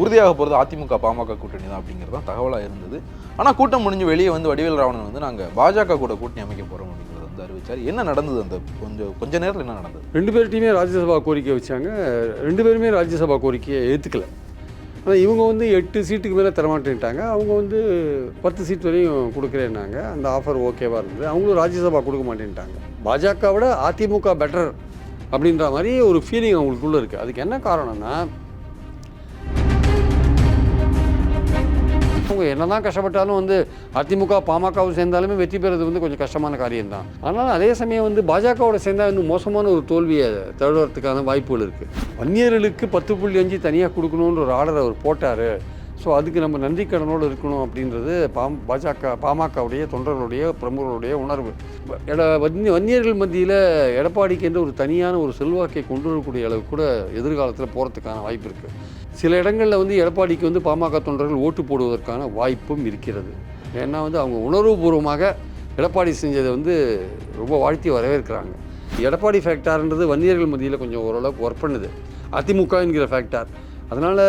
உறுதியாக போகிறது அதிமுக பாமக கூட்டணி தான் அப்படிங்கிறது தான் தகவலாக இருந்தது. ஆனால் கூட்டம் முடிஞ்சு வெளியே வந்து வடிவேல் ராவணன் வந்து நாங்கள் பாஜக கூட கூட்டணி அமைக்க போகிறோம் அப்படிங்கிறது வந்து அறிவிச்சார். என்ன நடந்தது அந்த கொஞ்ச நேரத்தில் என்ன நடந்தது? 2 பேர்ட்டையுமே ராஜ்யசபா கோரிக்கை வச்சாங்க. 2 பேருமே ராஜ்யசபா கோரிக்கையை ஏற்றுக்கல. ஆனால் இவங்க வந்து 8 சீட்டுக்கு மேலே தரமாட்டேன்ட்டாங்க. அவங்க வந்து 10 சீட் வரையும் கொடுக்குறேன்னாங்க. அந்த ஆஃபர் ஓகேவாக இருந்தது. அவங்களும் ராஜ்யசபா கொடுக்க மாட்டேன்ட்டாங்க. பாஜகவோட அதிமுக பெட்டர் அப்படின்ற மாதிரி ஒரு ஃபீலிங் அவங்களுக்குள்ளே இருக்குது. அதுக்கு என்ன காரணம்னா, அவங்க என்ன தான் கஷ்டப்பட்டாலும் வந்து அதிமுக பாமகவும் சேர்ந்தாலுமே வெற்றி பெறுறது வந்து கொஞ்சம் கஷ்டமான காரியம்தான். ஆனால் அதே சமயம் வந்து பாஜகவோட சேர்ந்தால் இன்னும் மோசமான ஒரு தோல்வியை தழுவுறதுக்கான வாய்ப்புகள் இருக்குது. வன்னியர்களுக்கு 10.5 தனியாக கொடுக்கணுன்ற ஒரு ஆர்டர் அவர் போட்டார். ஸோ அதுக்கு நம்ம நன்றி கடனோடு இருக்கணும் அப்படின்றது பாமகவுடைய தொண்டர்களுடைய பிரமுகர்களுடைய உணர்வு. வன்னியர்கள் மத்தியில் எடப்பாடிக்கு என்ற ஒரு தனியான ஒரு செல்வாக்கை கொண்டு வரக்கூடிய அளவுக்கு கூட எதிர்காலத்தில் போகிறதுக்கான வாய்ப்பு இருக்குது. சில இடங்களில் வந்து எடப்பாடிக்கு வந்து பாமக தொண்டர்கள் ஓட்டு போடுவதற்கான வாய்ப்பும் இருக்கிறது. ஏன்னா வந்து அவங்க உணர்வுபூர்வமாக எடப்பாடி செஞ்சதை வந்து ரொம்ப வாழ்த்தி வரவேற்கிறாங்க. எடப்பாடி ஃபேக்டார்ன்றது வன்னியர்கள் மத்தியில் கொஞ்சம் ஓரளவுக்கு ஒர்க் பண்ணுது, அதிமுக என்கிற ஃபேக்டார். அதனால்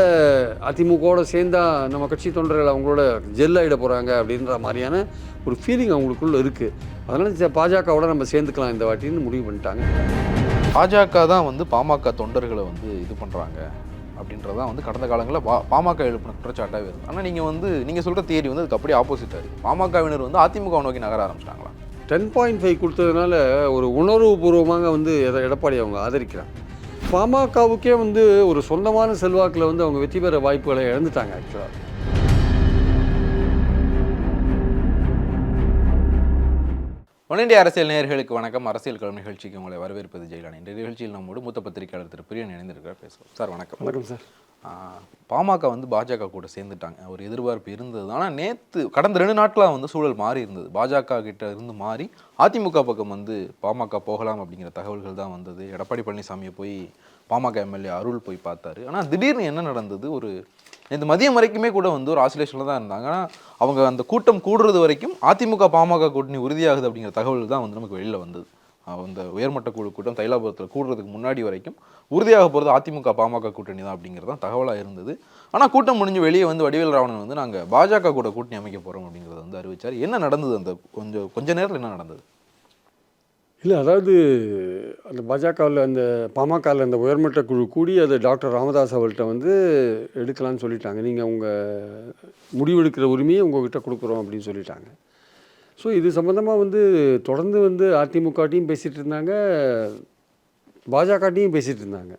அதிமுகவோட சேர்ந்தால் நம்ம கட்சி தொண்டர்கள் அவங்களோட ஜெல் ஆகிட போகிறாங்க அப்படின்ற மாதிரியான ஒரு ஃபீலிங் அவங்களுக்குள்ளே இருக்குது. அதனால் பாஜகவோட நம்ம சேர்ந்துக்கலாம் இந்த வாட்டின்னு முடிவு பண்ணிட்டாங்க. பாஜக தான் வந்து பாமக தொண்டர்களை வந்து இது பண்ணுறாங்க அப்படின்றதான் வந்து கடந்த காலங்களில் பாமக எழுப்பின குற்றச்சாட்டாகவே இருக்குது. ஆனால் நீங்கள் சொல்கிற தியரி வந்து அதுக்கு அப்படியே ஆப்போசிட்டாக இருக்குது. பாமகவினர் வந்து அதிமுக நோக்கி நகர ஆரம்பிச்சிட்டாங்களா? 10.5 கொடுத்ததுனால ஒரு உணர்வுபூர்வமாக வந்து எடப்பாடி அவங்க ஆதரிக்கிறாங்க. பாமகவுக்கே வந்து ஒரு சொந்தமான செல்வாக்கில் வந்து அவங்க வெற்றி பெற வாய்ப்புகளை இழந்துட்டாங்க. ஆக்சுவலாக ஒன் இந்தியா அரசியல் நேயர்களுக்கு வணக்கம். அரசியல் களம் நிகழ்ச்சிக்கு உங்களை வரவேற்பது ஜெயலலிதா. இந்த நிகழ்ச்சியில் நம்மோடு மூத்த பத்திரிகையாளர் திரு பிரியன் இணைந்திருக்கிறார். பேசுவோம் சார். வணக்கம். வணக்கம் சார். பாமக வந்து பாஜக கூட சேர்ந்துட்டாங்க, ஒரு எதிர்பார்ப்பு இருந்தது. ஆனால் கடந்த 2 நாட்களாக வந்து சூழல் மாறி இருந்தது. பாஜக கிட்ட இருந்து மாறி அதிமுக பக்கம் வந்து பாமக போகலாம் அப்படிங்கிற தகவல்கள் தான் வந்தது. எடப்பாடி பழனிசாமியை போய் பாமக எம்எல்ஏ அருள் போய் பார்த்தாரு. ஆனால் திடீர்னு என்ன நடந்தது, இந்த மதியம் வரைக்குமே கூட வந்து ஒரு ஆசிலேஷனில் தான் இருந்தாங்க. ஆனால் அவங்க அந்த கூட்டம் கூடுறது வரைக்கும் அதிமுக பாமக கூட்டணி உறுதியாகுது அப்படிங்கிற தகவல் தான் வந்து நமக்கு வெளியில் வந்தது. அந்த உயர்மட்ட குழு கூட்டம் தைலாபுரத்தில் கூடுறதுக்கு முன்னாடி வரைக்கும் உறுதியாக போகிறது அதிமுக பாமக கூட்டணி தான் அப்படிங்கிறது தான் தகவலாக இருந்தது. ஆனால் கூட்டம் முடிஞ்சு வெளியே வந்து வடிவேல் ராவணன் வந்து நாங்கள் பாஜக கூட கூட்டணி அமைக்க போகிறோம் அப்படிங்கிறத வந்து அறிவிச்சார். என்ன நடந்தது அந்த கொஞ்ச நேரத்தில் என்ன நடந்தது? இல்லை, அதாவது அந்த பாஜகவில் அந்த பாமகவில் அந்த உயர்மட்ட குழு கூடி அது டாக்டர் ராமதாஸ் அவர்கிட்ட வந்து எடுக்கலான்னு சொல்லிட்டாங்க. நீங்கள் உங்கள் முடிவெடுக்கிற உரிமையை உங்கள்கிட்ட கொடுக்குறோம் அப்படின்னு சொல்லிட்டாங்க. ஸோ இது சம்மந்தமாக வந்து தொடர்ந்து வந்து அதிமுகட்டையும் பேசிகிட்டு இருந்தாங்க, பாஜகட்டையும் பேசிகிட்டு இருந்தாங்க.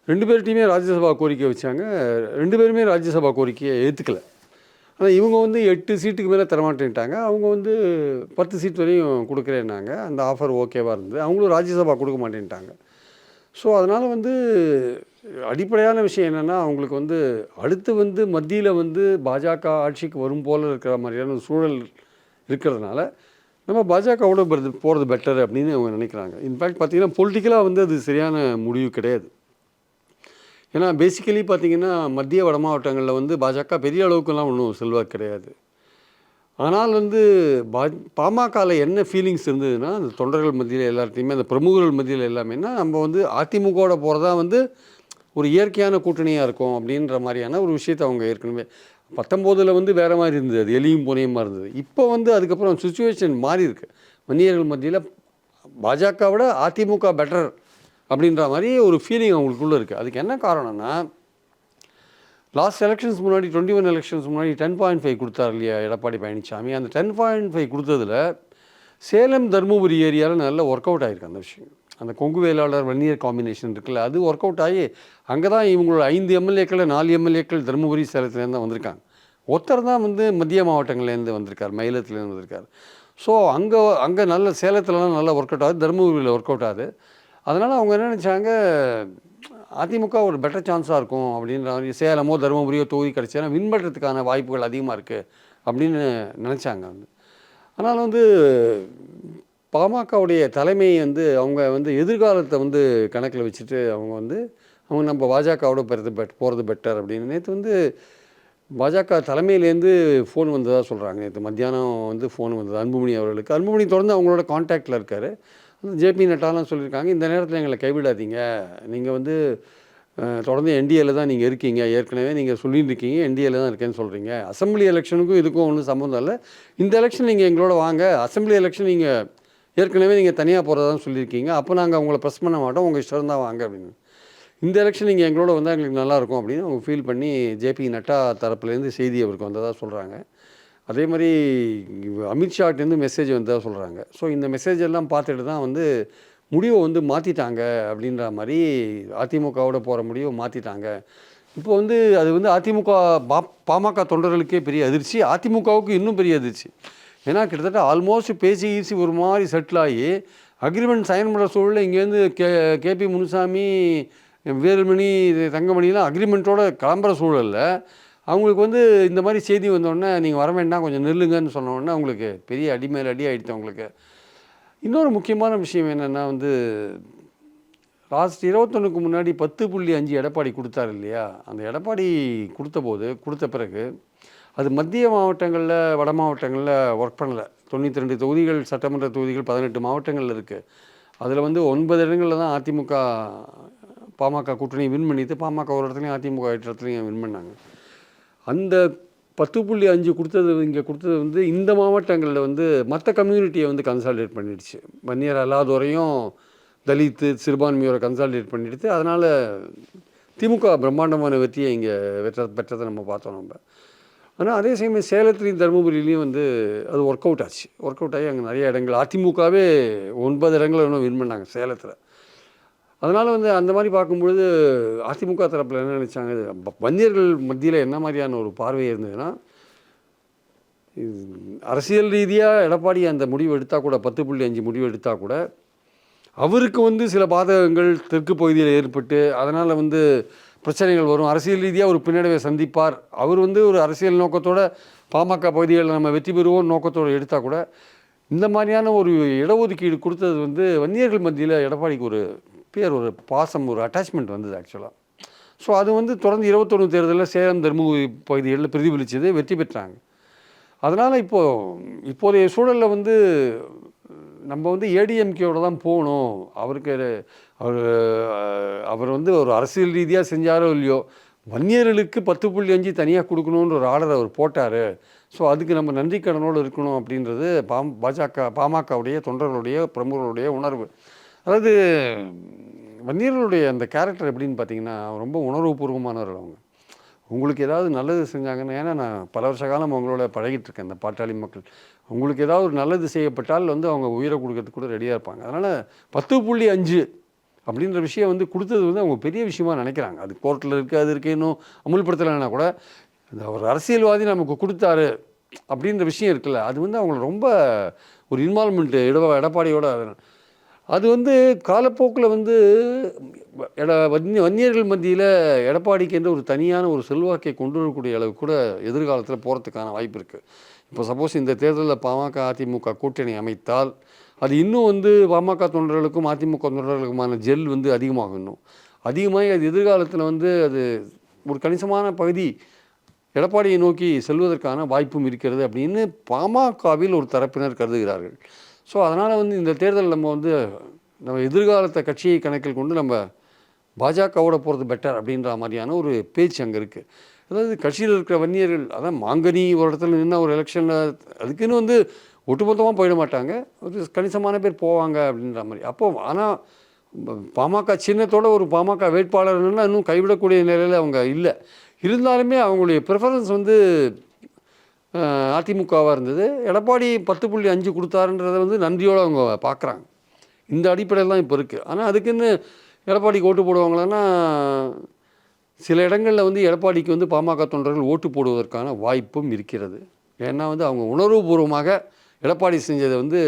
2 பேர்ட்டையுமே ராஜ்யசபா கோரிக்கை வச்சாங்க. 2 பேருமே ராஜ்யசபா கோரிக்கையை ஏற்றுக்கலை. ஆனால் இவங்க வந்து 8 சீட்டுக்கு மேலே தரமாட்டேன்ட்டாங்க. அவங்க வந்து 10 சீட் வரையும் கொடுக்குறேன்னாங்க. அந்த ஆஃபர் ஓகேவாக இருந்தது. அவங்களும் ராஜ்யசபா கொடுக்க மாட்டேன்ட்டாங்க. ஸோ அதனால் வந்து அடிப்படையான விஷயம் என்னென்னா, அவங்களுக்கு வந்து அடுத்து வந்து மத்தியில் வந்து பாஜக ஆட்சிக்கு வரும் போல் இருக்கிற மாதிரியான ஒரு சூழல் இருக்கிறதுனால நம்ம பாஜகவோட போகிறது பெட்டர் அப்படின்னு அவங்க நினைக்கிறாங்க. இன்ஃபேக்ட் பார்த்திங்கன்னா பொலிட்டிக்கலாக வந்து அது சரியான முடிவு கிடையாது. ஏன்னா பேசிக்கலி பார்த்திங்கன்னா மத்திய வட மாவட்டங்களில் வந்து பாஜக பெரிய அளவுக்குலாம் ஒன்றும் செல்வாக்கு கிடையாது. ஆனால் வந்து பாமகவில் என்ன ஃபீலிங்ஸ் இருந்ததுன்னா, அந்த தொண்டர்கள் மத்தியில் எல்லாத்தையுமே, அந்த பிரமுகர்கள் மத்தியில் எல்லாமேனா நம்ம வந்து அதிமுகவோட போகிறதா வந்து ஒரு இயற்கையான கூட்டணியாக இருக்கும் அப்படின்ற மாதிரியான ஒரு விஷயத்தை அவங்க ஏற்கனவே 19 வந்து வேறு மாதிரி இருந்தது, அது எலியும் புனையுமா இருந்தது. இப்போ வந்து அதுக்கப்புறம் சுச்சுவேஷன் மாறி இருக்கு. வன்னியர்கள் மத்தியில் பாஜகவோட அதிமுக பெட்டர் அப்படின்ற மாதிரி ஒரு ஃபீலிங் அவங்களுக்குள்ளே இருக்குது. அதுக்கு என்ன காரணம்னா, லாஸ்ட் எலெக்ஷன்ஸ் முன்னாடி 21 எலெக்ஷன்ஸ் முன்னாடி 10.5 கொடுத்தார் இல்லையா எடப்பாடி பழனிசாமி. அந்த 10.5 கொடுத்ததில் சேலம் தருமபுரி ஏரியாவில் நல்லா ஒர்க் அவுட் ஆகிருக்கு அந்த விஷயம். அந்த கொங்கு வேளாளர் வன்னியர் காம்பினேஷன் இருக்குல்ல, அது ஒர்க் அவுட் ஆகி அங்கே தான் இவங்களோட 5 எம்எல்ஏக்கள் 4 எம்எல்ஏக்கள் தருமபுரி சேலத்துலேருந்து தான் வந்திருக்காங்க. ஒருத்தர் தான் வந்து மத்திய மாவட்டங்கள்லேருந்து வந்திருக்கார், மயிலத்துலேருந்து வந்திருக்கார். ஸோ அங்கே நல்ல சேலத்துலலாம் நல்லா ஒர்க் அவுட் ஆகுது, தருமபுரியில் ஒர்க் அவுட் ஆகுது. அதனால் அவங்க என்ன நினச்சாங்க, அதிமுக ஒரு பெட்டர் சான்ஸாக இருக்கும் அப்படின்ற மாதிரி, சேலமோ தருமபுரியோ தொகுதி கிடச்சா வின் பண்ணுறதுக்கான வாய்ப்புகள் அதிகமாக இருக்குது அப்படின்னு நினச்சாங்க வந்து. ஆனால் வந்து பாமகவுடைய தலைமை வந்து அவங்க வந்து எதிர்காலத்தை வந்து கணக்கில் வச்சுட்டு அவங்க நம்ம பாஜகவோட போகிறது பெட்டர் அப்படின்னு நேற்று வந்து பாஜக தலைமையிலேருந்து ஃபோன் வந்ததாக சொல்கிறாங்க. நேற்று மத்தியானம் வந்து ஃபோன் வந்தது அன்புமணி அவர்களுக்கு. அன்புமணி தொடர்ந்து அவங்களோட கான்டாக்டில் இருக்கார். ஜேபி நட்டாலாம் சொல்லியிருக்காங்க, இந்த நேரத்தில் எங்களை கைவிடாதீங்க, நீங்கள் வந்து தொடர்ந்து என்டிஏல தான் நீங்கள் இருக்கீங்க, ஏற்கனவே நீங்கள் சொல்லிட்டு இருக்கீங்க என்டிஏல தான் இருக்கேன்னு சொல்கிறீங்க, அசெம்பிளி எலெக்ஷனுக்கும் இதுக்கும் ஒன்றும் சம்மந்தம் இல்லை, இந்த எலெக்ஷன் நீங்கள் எங்களோட வாங்க, அசெம்பிளி எலெக்ஷன் நீங்கள் ஏற்கனவே நீங்கள் தனியாக போகிறதான்னு சொல்லியிருக்கீங்க, அப்போ நாங்கள் அவங்கள ப்ரெஸ் பண்ண மாட்டோம், உங்கள் இஷ்டம் தான் வாங்க அப்படின்னு. இந்த எலெக்ஷன் நீங்கள் எங்களோட வந்தால் எங்களுக்கு நல்லாயிருக்கும் அப்படின்னு அவங்க ஃபீல் பண்ணி ஜேபி நட்டா தரப்புலேருந்து செய்தி அவருக்கு வந்ததாக சொல்கிறாங்க. அதே மாதிரி அமித்ஷாட்டேருந்து மெசேஜ் வந்ததாக சொல்கிறாங்க. ஸோ இந்த மெசேஜ் எல்லாம் பார்த்துட்டு தான் வந்து முடிவை வந்து மாற்றிட்டாங்க அப்படின்ற மாதிரி அதிமுகவோட போகிற முடிவை மாற்றிட்டாங்க. இப்போ வந்து அது வந்து அதிமுக பாமக தொண்டர்களுக்கே பெரிய அதிர்ச்சி, அதிமுகவுக்கு இன்னும் பெரிய அதிர்ச்சி. ஏன்னா கிட்டத்தட்ட ஆல்மோஸ்ட் பேசி ஈசி ஒரு மாதிரி செட்டில் ஆகி அக்ரிமெண்ட் சைன் பண்ணுற சூழலில் இங்கேருந்து கேபி முனுசாமி, வேலுமணி, தங்கமணிலாம் அக்ரிமெண்ட்டோட கிளம்புற சூழலில் அவங்களுக்கு வந்து இந்த மாதிரி செய்தி வந்தோடனே நீங்கள் வர வேண்டாம் கொஞ்சம் நில்லுங்கன்னு சொன்னோடனே அவங்களுக்கு பெரிய அடி மேல் அடி ஆகிடுச்சு அவங்களுக்கு. இன்னொரு முக்கியமான விஷயம் என்னென்னா வந்து லாஸ்ட் 21க்கு முன்னாடி 10.5 எடப்பாடி கொடுத்தார் இல்லையா, அந்த எடப்பாடி கொடுத்த பிறகு அது மத்திய மாவட்டங்களில் வட மாவட்டங்களில் ஒர்க் பண்ணலை. 92 தொகுதிகள் சட்டமன்ற தொகுதிகள் 18 மாவட்டங்களில் இருக்குது. அதில் வந்து 9 இடங்களில் தான் அதிமுக பாமக கூட்டணி வின் பண்ணிட்டு, பாமக ஒரு இடத்துலையும் அதிமுக 8 இடத்துலையும் வின் பண்ணாங்க. அந்த 10.5 கொடுத்தது வந்து இந்த மாவட்டங்களில் வந்து மற்ற கம்யூனிட்டியை வந்து கன்சாலிடேட் பண்ணிடுச்சு. வன்னியர் அல்லாதோரையும் தலித்து சிறுபான்மையோரை கன்சாலிடேட் பண்ணிடுச்சு. அதனால் திமுக பிரம்மாண்டமான வெற்றியை இங்கே பெற்றதை நம்ம பார்த்தோம் நம்ம. ஆனால் அதே சமயம் சேலத்துலேயும் தருமபுரியிலையும் வந்து அது ஒர்க் அவுட் ஆகி அங்கே நிறைய இடங்கள் அதிமுகவே 9 இடங்களை இன்னும் வின் பண்ணாங்க சேலத்தில். அதனால் வந்து அந்த மாதிரி பார்க்கும்பொழுது அதிமுக தரப்பில் என்ன நினச்சாங்க, வன்னியர்கள் மத்தியில் என்ன மாதிரியான ஒரு பார்வை இருந்ததுன்னா, அரசியல் ரீதியாக எடப்பாடி அந்த முடிவு எடுத்தால் கூட 10.5 முடிவு எடுத்தால் கூட அவருக்கு வந்து சில பாதகங்கள் தெற்கு பகுதியில் ஏற்பட்டு அதனால் வந்து பிரச்சனைகள் வரும், அரசியல் ரீதியாக ஒரு பின்னடைவை சந்திப்பார், அவர் வந்து ஒரு அரசியல் நோக்கத்தோடு பாமக பகுதிகளில் நம்ம வெற்றி பெறுவோம் நோக்கத்தோடு எடுத்தால் கூட இந்த மாதிரியான ஒரு இடஒதுக்கீடு கொடுத்தது வந்து வன்னியர்கள் மத்தியில் எடப்பாடிக்கு ஒரு ஒரு பாசம், ஒரு அட்டாச்மெண்ட் வந்தது ஆக்சுவலாக. ஸோ அது வந்து தொடர்ந்து 21 தேர்தலில் சேலம் தருமபுரி பகுதிகளில் பிரதிபலித்தது, வெற்றி பெற்றாங்க. அதனால் இப்போதைய சூழலில் வந்து நம்ம வந்து ஏடிஎம்கேயோட தான் போகணும், அவர் வந்து ஒரு அரசியல் ரீதியாக செஞ்சாரோ இல்லையோ வன்னியர்களுக்கு 10.5 தனியாக கொடுக்கணுன்ற ஒரு ஆர்டர் அவர் போட்டார். ஸோ அதுக்கு நம்ம நன்றி கடனோடு இருக்கணும் அப்படின்றது பாமகவுடைய தொண்டர்களுடைய பிரமுகர்களுடைய உணர்வு. அதாவது வன்னியர்களுடைய அந்த கேரக்டர் எப்படின்னு பார்த்தீங்கன்னா ரொம்ப உணர்வுபூர்வமானவர்கள் அவங்க. உங்களுக்கு ஏதாவது நல்லது செஞ்சாங்கன்னா, ஏன்னா நான் பல வருஷ காலம் அவங்களோட பழகிட்டுருக்கேன் இந்த பாட்டாளி மக்கள், உங்களுக்கு ஏதாவது ஒரு நல்லது செய்யப்பட்டால் வந்து அவங்க உயிரை கொடுக்கறதுக்கு கூட ரெடியாக இருப்பாங்க. அதனால் 10.5 அப்படின்ற விஷயம் வந்து கொடுத்தது வந்து அவங்க பெரிய விஷயமாக நினைக்கிறாங்க. அது கோர்ட்டில் இருக்குது, அது இருக்குது, இன்னும் அமுல்படுத்தலைன்னா கூட ஒரு அரசியல்வாதி நமக்கு கொடுத்தாரு அப்படின்ற விஷயம் இருக்குல்ல, அது வந்து அவங்கள ரொம்ப ஒரு இன்வால்மெண்ட்டு எடப்பாடியோட அது வந்து காலப்போக்கில் வந்து வன்னியர்கள் மத்தியில் எடப்பாடிக்கு என்ற ஒரு தனியான ஒரு செல்வாக்கை கொண்டு வரக்கூடிய அளவு கூட எதிர்காலத்தில் போகிறதுக்கான வாய்ப்பு இருக்குது. இப்போ சப்போஸ் இந்த தேர்தலில் பாமக அதிமுக கூட்டணி அமைத்தால் அது இன்னும் வந்து பாமக தொண்டர்களுக்கும் அதிமுக தொண்டர்களுக்குமான ஜெல் வந்து அதிகமாகி அது எதிர்காலத்தில் வந்து அது ஒரு கணிசமான பகுதி எடப்பாடியை நோக்கி செல்வதற்கான வாய்ப்பும் இருக்கிறது அப்படின்னு பாமகவில் ஒரு தரப்பினர் கருதுகிறார்கள். ஸோ அதனால் வந்து இந்த தேர்தல் நம்ம எதிர்காலத்தை கட்சியை கணக்கில் கொண்டு நம்ம பாஜகவோட போகிறது பெட்டர் அப்படின்ற மாதிரியான ஒரு பேச்சு அங்கே இருக்குது. அதாவது கட்சியில் இருக்கிற வன்னியர்கள், அதான் மாங்கனி ஒரு இடத்துல நின்று ஒரு எலெக்ஷனில் அதுக்குன்னு வந்து ஒட்டுமொத்தமாக போயிட மாட்டாங்க, ஒரு கணிசமான பேர் போவாங்க அப்படின்ற மாதிரி. அப்போது ஆனால் பாமக சின்னத்தோட ஒரு பாமக வேட்பாளர்னா இன்னும் கைவிடக்கூடிய நிலையில் அவங்க இல்லை. இருந்தாலுமே அவங்களுடைய ப்ரிஃபரன்ஸ் வந்து அதிமுகவாக இருந்தது. எடப்பாடி 10.5 கொடுத்தாருன்றதை வந்து நன்றியோடு அவங்க பார்க்குறாங்க. இந்த அடிப்படையில் தான் இப்போ இருக்குது. ஆனால் அதுக்குன்னு எடப்பாடிக்கு ஓட்டு போடுவாங்களான்னா சில இடங்களில் வந்து எடப்பாடிக்கு வந்து பாமக தொண்டர்கள் ஓட்டு போடுவதற்கான வாய்ப்பும் இருக்கிறது. ஏன்னா வந்து அவங்க உணர்வுபூர்வமாக எடப்பாடி செஞ்சதை வந்து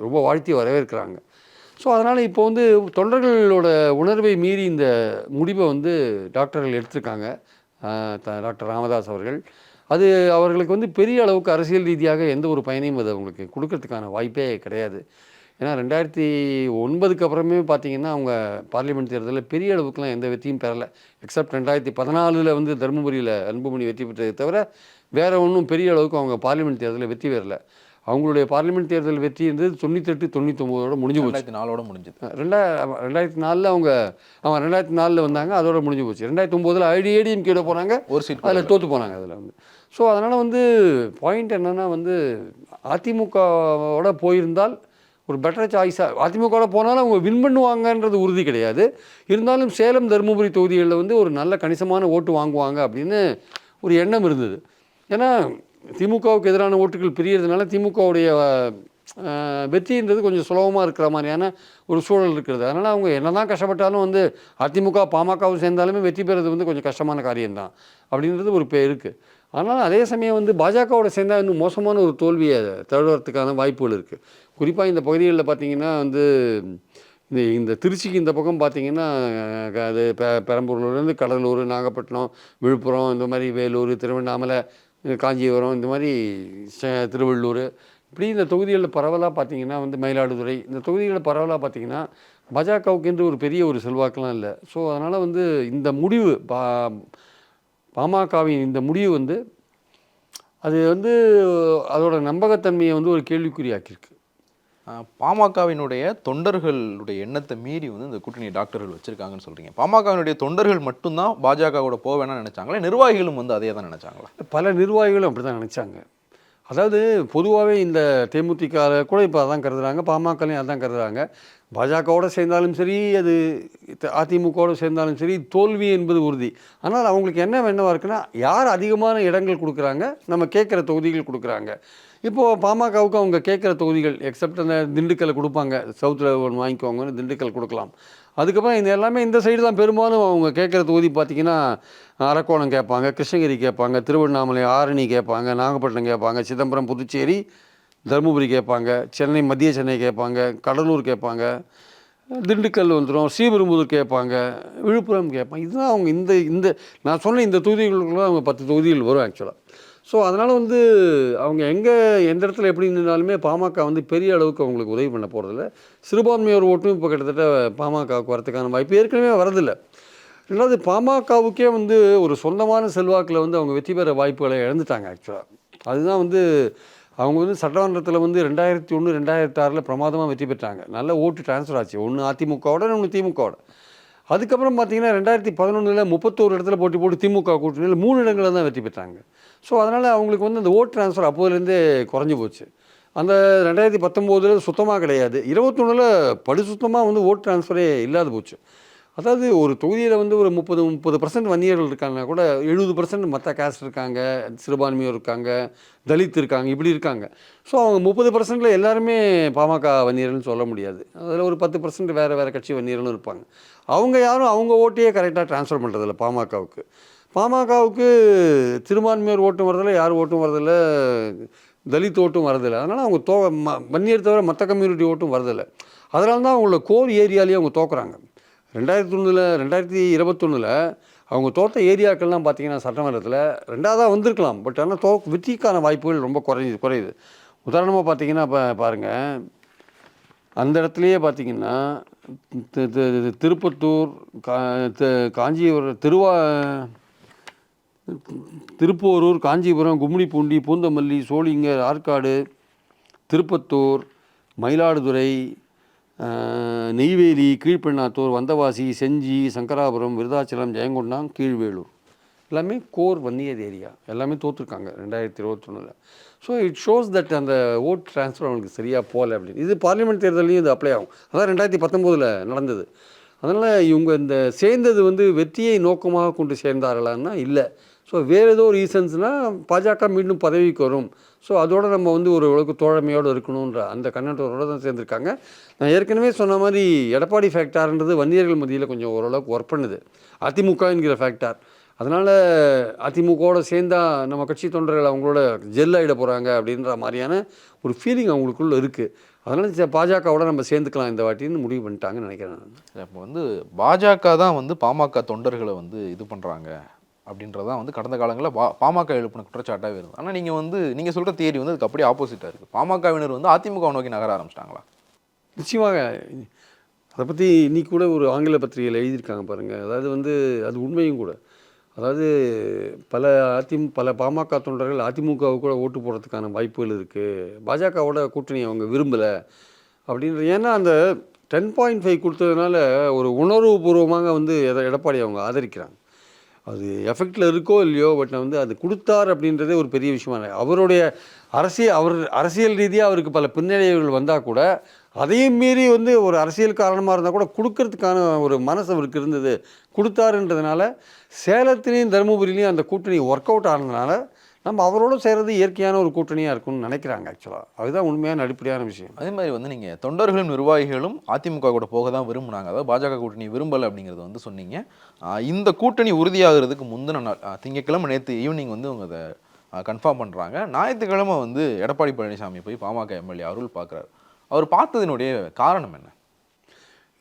ரொம்ப வாழ்த்தி வரவேற்கிறாங்க. ஸோ அதனால் இப்போ வந்து தொண்டர்களோட உணர்வை மீறி இந்த முடிவை வந்து டாக்டர்கள் எடுத்திருக்காங்க, டாக்டர் ராமதாஸ் அவர்கள். அது அவர்களுக்கு வந்து பெரிய அளவுக்கு அரசியல் ரீதியாக எந்த ஒரு பயனையும் அது அவங்களுக்கு கொடுக்கறதுக்கான வாய்ப்பே கிடையாது. ஏன்னா 2009க்கு அப்புறமே பார்த்திங்கன்னா அவங்க பார்லிமெண்ட் தேர்தலில் பெரிய அளவுக்குலாம் எந்த வெற்றியும் பெறலை. எக்ஸப்ட் 2014 வந்து தருமபுரியில் அன்புமணி வெற்றி பெற்றதை தவிர வேறு ஒன்றும் பெரிய அளவுக்கு அவங்க பார்லிமெண்ட் தேர்தலில் வெற்றி பெறலை. அவங்களுடைய பார்லிமெண்ட் தேர்தல் வெற்றி இருந்தது 98, 99 முடிஞ்சு போச்சு. 2004 முடிஞ்சது. 2004 அவங்க 2004 வந்தாங்க, அதோட முடிஞ்சு போச்சு. 2009 ஏடிஎம்கேட போனாங்க, ஒரு சீட் அதில் தோற்று போனாங்க அதில் வந்து. ஸோ அதனால் வந்து பாயிண்ட் என்னென்னா வந்து அதிமுகவோட போயிருந்தால் ஒரு பெட்டர் சாய்ஸாக, அதிமுகவோட போனாலும் அவங்க வின் பண்ணுவாங்கன்றது உறுதி கிடையாது. இருந்தாலும் சேலம் தருமபுரி தொகுதிகளில் வந்து ஒரு நல்ல கணிசமான ஓட்டு வாங்குவாங்க அப்படின்னு ஒரு எண்ணம் இருந்தது. ஏன்னா திமுகவுக்கு எதிரான ஓட்டுகள் பிரியறதுனால திமுகவுடைய வெற்றின்றது கொஞ்சம் சுலபமாக இருக்கிற மாதிரியான ஒரு சூழல் இருக்கிறது. அதனால் அவங்க என்ன தான் கஷ்டப்பட்டாலும் வந்து அதிமுக பாமகவும் சேர்ந்தாலுமே வெற்றி பெறுறது வந்து கொஞ்சம் கஷ்டமான காரியம்தான் அப்படின்றது ஒரு இருக்குது. ஆனால் அதே சமயம் வந்து பாஜகவோட சேர்ந்தால் இன்னும் மோசமான ஒரு தோல்வியை தழுவுறதுக்கான வாய்ப்புகள் இருக்குது. குறிப்பாக இந்த பகுதிகளில் பார்த்திங்கன்னா வந்து இந்த திருச்சிக்கு இந்த பக்கம் பார்த்திங்கன்னா அது பெரம்பலூர்லேருந்து கடலூர், நாகப்பட்டினம், விழுப்புரம், இந்த மாதிரி வேலூர், திருவண்ணாமலை, காஞ்சிபுரம், இந்த மாதிரி திருவள்ளூர், இப்படி இந்த தொகுதிகளில் பரவலாக பார்த்திங்கன்னா வந்து மயிலாடுதுறை, இந்த தொகுதிகளில் பரவலாக பார்த்திங்கன்னா பாஜகவுக்கு என்று ஒரு பெரிய ஒரு செல்வாக்கெலாம் இல்லை. ஸோ அதனால் வந்து இந்த முடிவு பாமகவின் இந்த முடிவு வந்து அது வந்து அதோட நம்பகத்தன்மையை வந்து ஒரு கேள்விக்குறியாக்கியிருக்கு. பாமகவினுடைய தொண்டர்களுடைய எண்ணத்தை மீறி வந்து இந்த கூட்டணி டாக்டர்கள் வச்சுருக்காங்கன்னு சொல்கிறீங்க. பாமகவினுடைய தொண்டர்கள் மட்டும்தான் பாஜகவோட போக வேணாம்னு நினச்சாங்களா, நிர்வாகிகளும் வந்து அதே தான் நினச்சாங்களா? பல நிர்வாகிகளும் அப்படி தான் நினச்சாங்க. அதாவது பொதுவாகவே இந்த தேமுதிக கூட இப்போ அதான் கருதுகிறாங்க, பாமகலையும் அதான் கருதுகிறாங்க. பாஜகவோடு சேர்ந்தாலும் சரி, அது அதிமுகவோடு சேர்ந்தாலும் சரி, தோல்வி என்பது உறுதி. ஆனால் அவங்களுக்கு என்னவாக இருக்குன்னா, யார் அதிகமான இடங்கள் கொடுக்குறாங்க, நம்ம கேட்குற தொகுதிகள் கொடுக்குறாங்க. இப்போது பாமகவுக்கு அவங்க கேட்குற தொகுதிகள் எக்ஸப்ட் அந்த திண்டுக்கல்லை கொடுப்பாங்க, சவுத்தில் ஒன்று வாங்கிக்கோங்கன்னு திண்டுக்கல் கொடுக்கலாம். அதுக்கப்புறம் இந்த எல்லாமே இந்த சைடு தான் பெரும்பாலும் அவங்க கேட்குற தொகுதி பார்த்திங்கன்னா அரக்கோணம் கேட்பாங்க, கிருஷ்ணகிரி கேட்பாங்க, திருவண்ணாமலை, ஆரணி கேட்பாங்க, நாகப்பட்டினம் கேட்பாங்க, சிதம்பரம், புதுச்சேரி, தருமபுரி கேட்பாங்க, சென்னை, மத்திய சென்னை கேட்பாங்க, கடலூர் கேட்பாங்க, திண்டுக்கல் வந்துடும், ஸ்ரீபெரும்புதூர் கேட்பாங்க, விழுப்புரம் கேட்பாங்க. இதுதான் அவங்க இந்த நான் சொன்ன இந்த தொகுதிகளுக்குள்ள அவங்க 10 தொகுதிகள் வரும் ஆக்சுவலாக. ஸோ அதனால் வந்து அவங்க எந்த இடத்துல எப்படி நின்றாலுமே பாமக வந்து பெரிய அளவுக்கு அவங்களுக்கு உதவி பண்ண போகிறதில்ல. சிறுபான்மையோர் ஓட்டும் இப்போ கிட்டத்தட்ட பாமகவுக்கு வரதுக்கான வாய்ப்பு ஏற்கனவே வரதில்லை. ரெண்டாவது பாமகவுக்கே வந்து ஒரு சொந்தமான செல்வாக்கில் வந்து அவங்க வெற்றி பெற வாய்ப்புகளை இழந்துட்டாங்க ஆக்சுவலாக. அதுதான் வந்து அவங்க வந்து சட்டமன்றத்தில் வந்து 2001, 2006 பிரமாதமாக வெற்றி பெற்றாங்க. நல்ல ஓட்டு டிரான்ஸ்ஃபர் ஆச்சு, ஒன்று அதிமுகவோட, ஒன்று திமுகவோட. அதுக்கப்புறம் பார்த்திங்கன்னா 2011 31 இடத்துல போட்டு திமுக கூட்டணியில் 3 இடங்களில் தான் வெற்றி பெற்றாங்க. ஸோ அதனால் அவங்களுக்கு வந்து அந்த ஓட் ட்ரான்ஸ்ஃபர் அப்போதுலேருந்தே குறைஞ்சி போச்சு. அந்த 2019 சுத்தமாக கிடையாது, 21 படு சுத்தமாக வந்து ஓட் ட்ரான்ஸ்ஃபரே இல்லாத போச்சு. அதாவது ஒரு தொகுதியில் வந்து ஒரு 30% வன்னியர்கள் இருக்காங்கன்னா கூட 70% மற்ற கேஸ்ட் இருக்காங்க, சிறுபான்மையோர் இருக்காங்க, தலித் இருக்காங்க, இப்படி இருக்காங்க. ஸோ அவங்க 30%ல் எல்லாருமே பாமக வன்னியர்கள்னு சொல்ல முடியாது. அதில் ஒரு 10% வேறு கட்சி வன்னியர்களும் இருப்பாங்க. அவங்க யாரும் அவங்க ஓட்டையே கரெக்டாக ட்ரான்ஸ்ஃபர் பண்ணுறதில்ல பாமகவுக்கு சிறுபான்மையோர் ஓட்டும் வரதில்லை, யார் ஓட்டும் வரதில்லை, தலித் ஓட்டும் வரதில்லை. அதனால் அவங்க வன்னியர் தவிர மற்ற கம்யூனிட்டி ஓட்டும் வரதில்லை. அதனால தான் அவங்களோட கோர் ஏரியாலேயே அவங்க தோக்குறாங்க. 2021 அவங்க தோற்ற ஏரியாக்கள்லாம் பார்த்திங்கன்னா சட்டமன்றத்தில் 2ஆவதாக வந்திருக்கலாம். பட் ஆனால் வெற்றிக்கான வாய்ப்புகள் ரொம்ப குறையுது. உதாரணமாக பார்த்திங்கன்னா இப்போ பாருங்கள், அந்த இடத்துலையே பார்த்திங்கன்னா திருப்பத்தூர், காஞ்சிபுரம், திருப்போரூர், காஞ்சிபுரம், கும்மிடிப்பூண்டி, பூந்தமல்லி, சோளிங்கர், ஆற்காடு, திருப்பத்தூர், மயிலாடுதுறை, நெய்வேலி, கீழ்பெண்ணாத்தூர், வந்தவாசி, செஞ்சி, சங்கராபுரம், விருதாச்சலம், ஜெயங்கொண்டான், கீழ்வேலூர் எல்லாமே கோர் வன்னியர் ஏரியா. எல்லாமே தோற்றுருக்காங்க 2021. ஸோ இட் ஷோஸ் தட் அந்த ஓட் ட்ரான்ஸ்ஃபர் அவங்களுக்கு சரியாக போகல அப்படின்னு. இது பார்லிமெண்ட் தேர்தலையும் இது அப்ளை ஆகும். அதான் 2019 நடந்தது. அதனால் இவங்க இந்த சேர்ந்தது வந்து வெற்றியை நோக்கமாக கொண்டு சேர்ந்தார்களான்னா இல்லை. ஸோ வேறு ஏதோ ரீசன்ஸ்னால் பாஜக மீண்டும் பதவிக்கு வரும், ஸோ அதோடு நம்ம வந்து ஒரு அளவுக்கு தோழமையோடு இருக்கணுன்ற அந்த கண்ணோட்டத்தோடு தான் சேர்ந்துருக்காங்க. நான் ஏற்கனவே சொன்ன மாதிரி எடப்பாடி ஃபேக்டார்ன்றது வன்னியர்கள் மத்தியில் கொஞ்சம் ஓரளவுக்கு ஒர்க் பண்ணுது, அதிமுக என்கிற ஃபேக்டார். அதனால் அதிமுகவோடு சேர்ந்தால் நம்ம கட்சி தொண்டர்கள் அவங்களோட ஜெல்லாகிட போகிறாங்க அப்படின்ற மாதிரியான ஒரு ஃபீலிங் அவங்களுக்குள்ளே இருக்குது. அதனால் பாஜகவோட நம்ம சேர்ந்துக்கலாம் இந்த வாட்டின்னு முடிவு பண்ணிட்டாங்கன்னு நினைக்கிறேன். இப்போ வந்து பாஜக தான் வந்து பாமக தொண்டர்களை வந்து இது பண்ணுறாங்க அப்படின்றதான் வந்து கடந்த காலங்களில் பாமக எழுப்பின குற்றச்சாட்டாகவே இருந்தது. ஆனால் நீங்கள் சொல்கிற தியரி வந்து அதுக்கு அப்படியே ஆப்போசிட்டாக இருக்குது. பாமகவினர் வந்து அதிமுக நோக்கி நகர ஆரம்பிச்சிட்டாங்களா? நிச்சயமாக. அதை பற்றி இன்றைக்கி கூட ஒரு ஆங்கில பத்திரிகையில் எழுதியிருக்காங்க பாருங்கள். அதாவது வந்து அது உண்மையும் கூட. அதாவது பல பாமக தொண்டர்கள் அதிமுகவுக்கு கூட ஓட்டு போடுறதுக்கான வாய்ப்புகள் இருக்குது. பாஜகவோட கூட்டணி அவங்க விரும்பலை அப்படின்ற, ஏன்னா அந்த 10.5 கொடுத்ததுனால ஒரு உணர்வுபூர்வமாக வந்து எடப்பாடி அவங்க ஆதரிக்கிறாங்க. அது எஃபெக்டில் இருக்கோ இல்லையோ, பட் நான் வந்து அது கொடுத்தார் அப்படின்றதே ஒரு பெரிய விஷயமா இல்லை. அவருடைய அரசியல் ரீதியாக அவருக்கு பல பின்னடைவுகள் வந்தால் கூட, அதையும் மீறி வந்து ஒரு அரசியல் காரணமாக இருந்தால் கூட கொடுக்கறதுக்கான ஒரு மனசு அவருக்கு இருந்தது, கொடுத்தாருன்றதுனால. சேலத்திலையும் தருமபுரியிலையும் அந்த கூட்டணி ஒர்க் அவுட் ஆனதுனால நம்ம அவரோட சேர்றது இயற்கையான ஒரு கூட்டணியாக இருக்கும்னு நினைக்கிறாங்க. ஆக்சுவலாக அதுதான் உண்மையான அடிப்படையான விஷயம். அதே மாதிரி வந்து நீங்கள் தொண்டர்களும் நிர்வாகிகளும் அதிமுக கூட போக தான் விரும்புனாங்க, அதாவது பாஜக கூட்டணி விரும்பலை அப்படிங்கிறது வந்து சொன்னீங்க. இந்த கூட்டணி உறுதியாகிறதுக்கு முந்தின நாள் திங்கட்கிழமை நேற்று ஈவினிங் வந்து அவங்க அதை கன்ஃபார்ம் பண்ணுறாங்க. ஞாயிற்றுக்கிழமை வந்து எடப்பாடி பழனிசாமி போய் பாமக எம்எல்ஏ அருள் பார்க்குறாரு. அவர் பார்த்ததினுடைய காரணம் என்ன?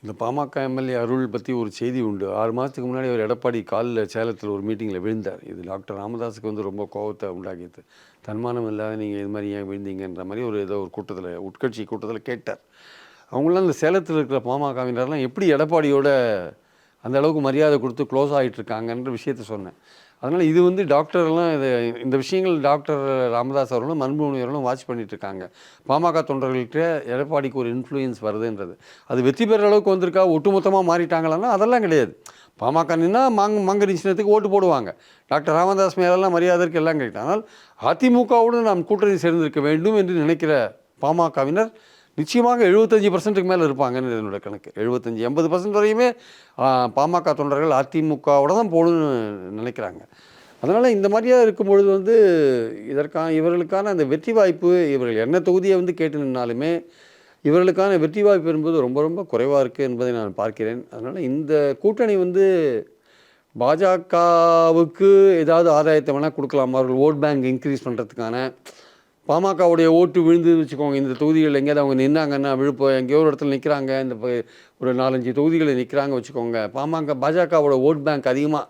இந்த பாமக எம்எல்ஏ அருள் பற்றி ஒரு செய்தி உண்டு. 6 மாதத்துக்கு முன்னாடி அவர் எடப்பாடி காலில் சேலத்தில் ஒரு மீட்டிங்கில் விழுந்தார். இது டாக்டர் ராமதாஸுக்கு வந்து ரொம்ப கோபத்தை உண்டாக்கிது. தன்மானம் இல்லாத நீங்கள் இது மாதிரி ஏன் விழுந்தீங்கன்ற மாதிரி ஏதோ ஒரு கூட்டத்தில், உட்கட்சி கூட்டத்தில் கேட்டார். அவங்களாம் இந்த சேலத்தில் இருக்கிற பாமகவினரெலாம் எப்படி எடப்பாடியோட அந்த அளவுக்கு மரியாதை கொடுத்து க்ளோஸ் ஆகிட்டு இருக்காங்கன்ற விஷயத்த சொன்னேன். அதனால் இது வந்து டாக்டர்லாம் இந்த விஷயங்கள் டாக்டர் ராமதாஸ் அவர்களும் அன்புமணி அவர்களும் வாட்ச் பண்ணிகிட்ருக்காங்க. பாமக தொண்டர்கள்கிட்ட எடப்பாடிக்கு ஒரு இன்ஃப்ளூயன்ஸ் வருதுன்றது. அது வெற்றி பெற அளவுக்கு வந்திருக்கா, ஒட்டுமொத்தமாக மாறிட்டாங்களான்னா அதெல்லாம் கிடையாது. பாமக நின்னா மங்கரி சின்னத்துக்கு ஓட்டு போடுவாங்க. டாக்டர் ராமதாஸ் மேலெல்லாம் மரியாதை இருக்குது, எல்லாம் கிடையாது. ஆனால் அதிமுகவோடு நாம் கூட்டணி சேர்ந்திருக்க வேண்டும் என்று நினைக்கிற பாமகவினர் நிச்சயமாக 75%க்கு மேலே இருப்பாங்கன்னு என்னோடய கணக்கு. 75-80% வரையுமே பாமக தொண்டர்கள் அதிமுகவோட தான் போகணுன்னு நினைக்கிறாங்க. அதனால் இந்த மாதிரியாக இருக்கும் பொழுது வந்து இவர்களுக்கான அந்த வெற்றி வாய்ப்பு, இவர்கள் என்ன தொகுதியை வந்து கேட்டு நின்னாலுமே இவர்களுக்கான வெற்றி வாய்ப்பு என்பது ரொம்ப ரொம்ப குறைவாக இருக்குது என்பதை நான் பார்க்கிறேன். அதனால் இந்த கூட்டணி வந்து பாஜகவுக்கு ஏதாவது ஆதாயத்தை வேணால் கொடுக்கலாம். அவர்கள் ஓட் பேங்க் இன்க்ரீஸ் பண்ணுறதுக்கான, பாமகவுடைய ஓட்டு விழுந்து வச்சுக்கோங்க, இந்த தொகுதிகள் எங்கேயாவது அவங்க நின்னாங்கன்னா, விழுப்புரம் எங்கேயோ ஒரு இடத்துல நிற்கிறாங்க, இந்த ஒரு 4-5 தொகுதிகளில் நிற்கிறாங்க வச்சுக்கோங்க, பாஜகவோட ஓட் பேங்க் அதிகமாக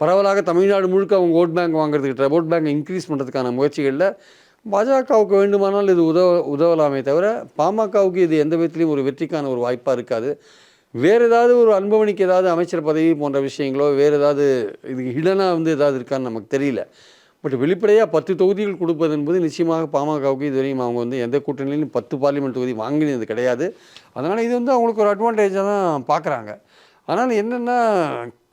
பரவலாக தமிழ்நாடு முழுக்க அவங்க ஓட் பேங்க் வாங்குறதுக்கிட்ட ஓட் பேங்கை இன்க்ரீஸ் பண்ணுறதுக்கான முயற்சிகளில் பாஜகவுக்கு வேண்டுமானால் இது உதவலாமே தவிர பாமகவுக்கு இது எந்த விதத்துலையும் ஒரு வெற்றிக்கான ஒரு வாய்ப்பாக இருக்காது. வேறு ஏதாவது ஒரு அன்புமணிக்கு ஏதாவது அமைச்சர் பதவி போன்ற விஷயங்களோ, வேறு ஏதாவது இதுக்கு ஹிடனாக வந்து ஏதாவது இருக்கான்னு நமக்கு தெரியல. பட் வெளிப்படையாக 10 தொகுதிகள் கொடுப்பது என்பது நிச்சயமாக பாமகவுக்கு இதுவரையும் அவங்க வந்து எந்த கூட்டணியிலும் 10 பார்லிமெண்ட் தொகுதி வாங்கினது கிடையாது. அதனால் இது வந்து அவங்களுக்கு ஒரு அட்வான்டேஜாக தான் பார்க்குறாங்க. ஆனால் என்னென்னா,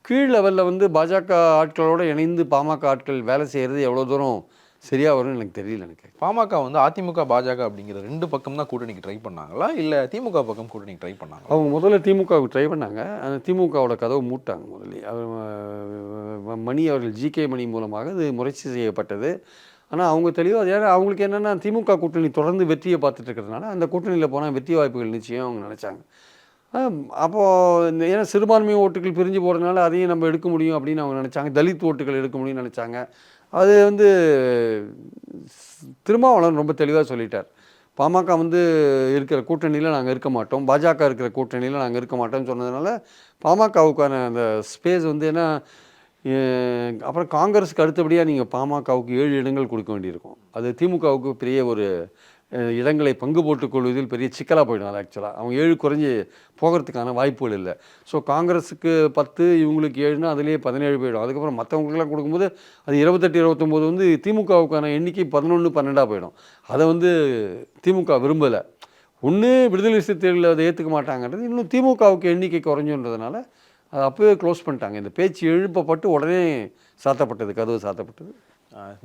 கீழ் லெவலில் வந்து பாஜக ஆட்களோடு இணைந்து பாமக ஆட்கள் வேலை செய்கிறது எவ்வளோ தூரம் சரியாக வரும்னு எனக்கு தெரியல. எனக்கு பாமக வந்து அதிமுக பாஜக அப்படிங்கிற 2 பக்கம் தான் கூட்டணிக்கு ட்ரை பண்ணாங்களா, இல்லை திமுக பக்கம் கூட்டணிக்கு ட்ரை பண்ணாங்க? அவங்க முதல்ல திமுகவுக்கு ட்ரை பண்ணாங்க. அந்த திமுகவோட கதவை மூட்டாங்க முதல்ல. மணி அவர்கள் ஜிகே மணி மூலமாக அது முயற்சி செய்யப்பட்டது. ஆனால் அவங்க தெளிவாக, ஏன்னா அவங்களுக்கு என்னென்னா திமுக கூட்டணி தொடர்ந்து வெற்றியை பார்த்துட்டு இருக்கிறதுனால அந்த கூட்டணியில் போனால் வெற்றி வாய்ப்புகள் நிச்சயம் அவங்க நினச்சாங்க. அப்போது ஏன்னா சிறுபான்மை ஓட்டுகள் பிரிஞ்சு போகிறதுனால அதையும் நம்ம எடுக்க முடியும் அப்படின்னு அவங்க நினச்சாங்க. தலித் ஓட்டுகள் எடுக்க முடியும்னு நினச்சாங்க. அது வந்து திருமாவளவன் ரொம்ப தெளிவாக சொல்லிட்டார். பாமக வந்து இருக்கிற கூட்டணியில் நாங்கள் இருக்க மாட்டோம், பாஜக இருக்கிற கூட்டணியில் நாங்கள் இருக்க மாட்டோம்னு சொன்னதுனால பாமகவுக்கான அந்த ஸ்பேஸ் வந்து, ஏன்னா அப்புறம் காங்கிரஸுக்கு அடுத்தபடியாக நீங்கள் பாமகவுக்கு 7 இடங்கள் கொடுக்க வேண்டியிருக்கும். அது திமுகவுக்கு பெரிய ஒரு இடங்களை பங்கு போட்டுக்கொள்வதில் பெரிய சிக்கலாக போயிடும். அது ஆக்சுவலாக அவங்க 7 குறைஞ்சி போகிறதுக்கான வாய்ப்புகள் இல்லை. ஸோ காங்கிரஸுக்கு 10, இவங்களுக்கு 7னா அதுலேயே 17 போயிடும். அதுக்கப்புறம் மற்றவங்களுக்கெல்லாம் கொடுக்கும்போது அது 28-29 வந்து திமுகவுக்கான எண்ணிக்கை 11-12 போயிடும். அதை வந்து திமுக விரும்பலை. ஒன்று விடுதலை சிறுத்தைகள் அதை ஏற்றுக்க மாட்டாங்கன்றது, இன்னும் திமுகவுக்கு எண்ணிக்கை குறைஞ்சுன்றதுனால அதை அப்போவே க்ளோஸ் பண்ணிட்டாங்க. இந்த பேச்சு எழுப்பப்பட்டு உடனே சாத்தப்பட்டது, கதவு சாத்தப்பட்டது.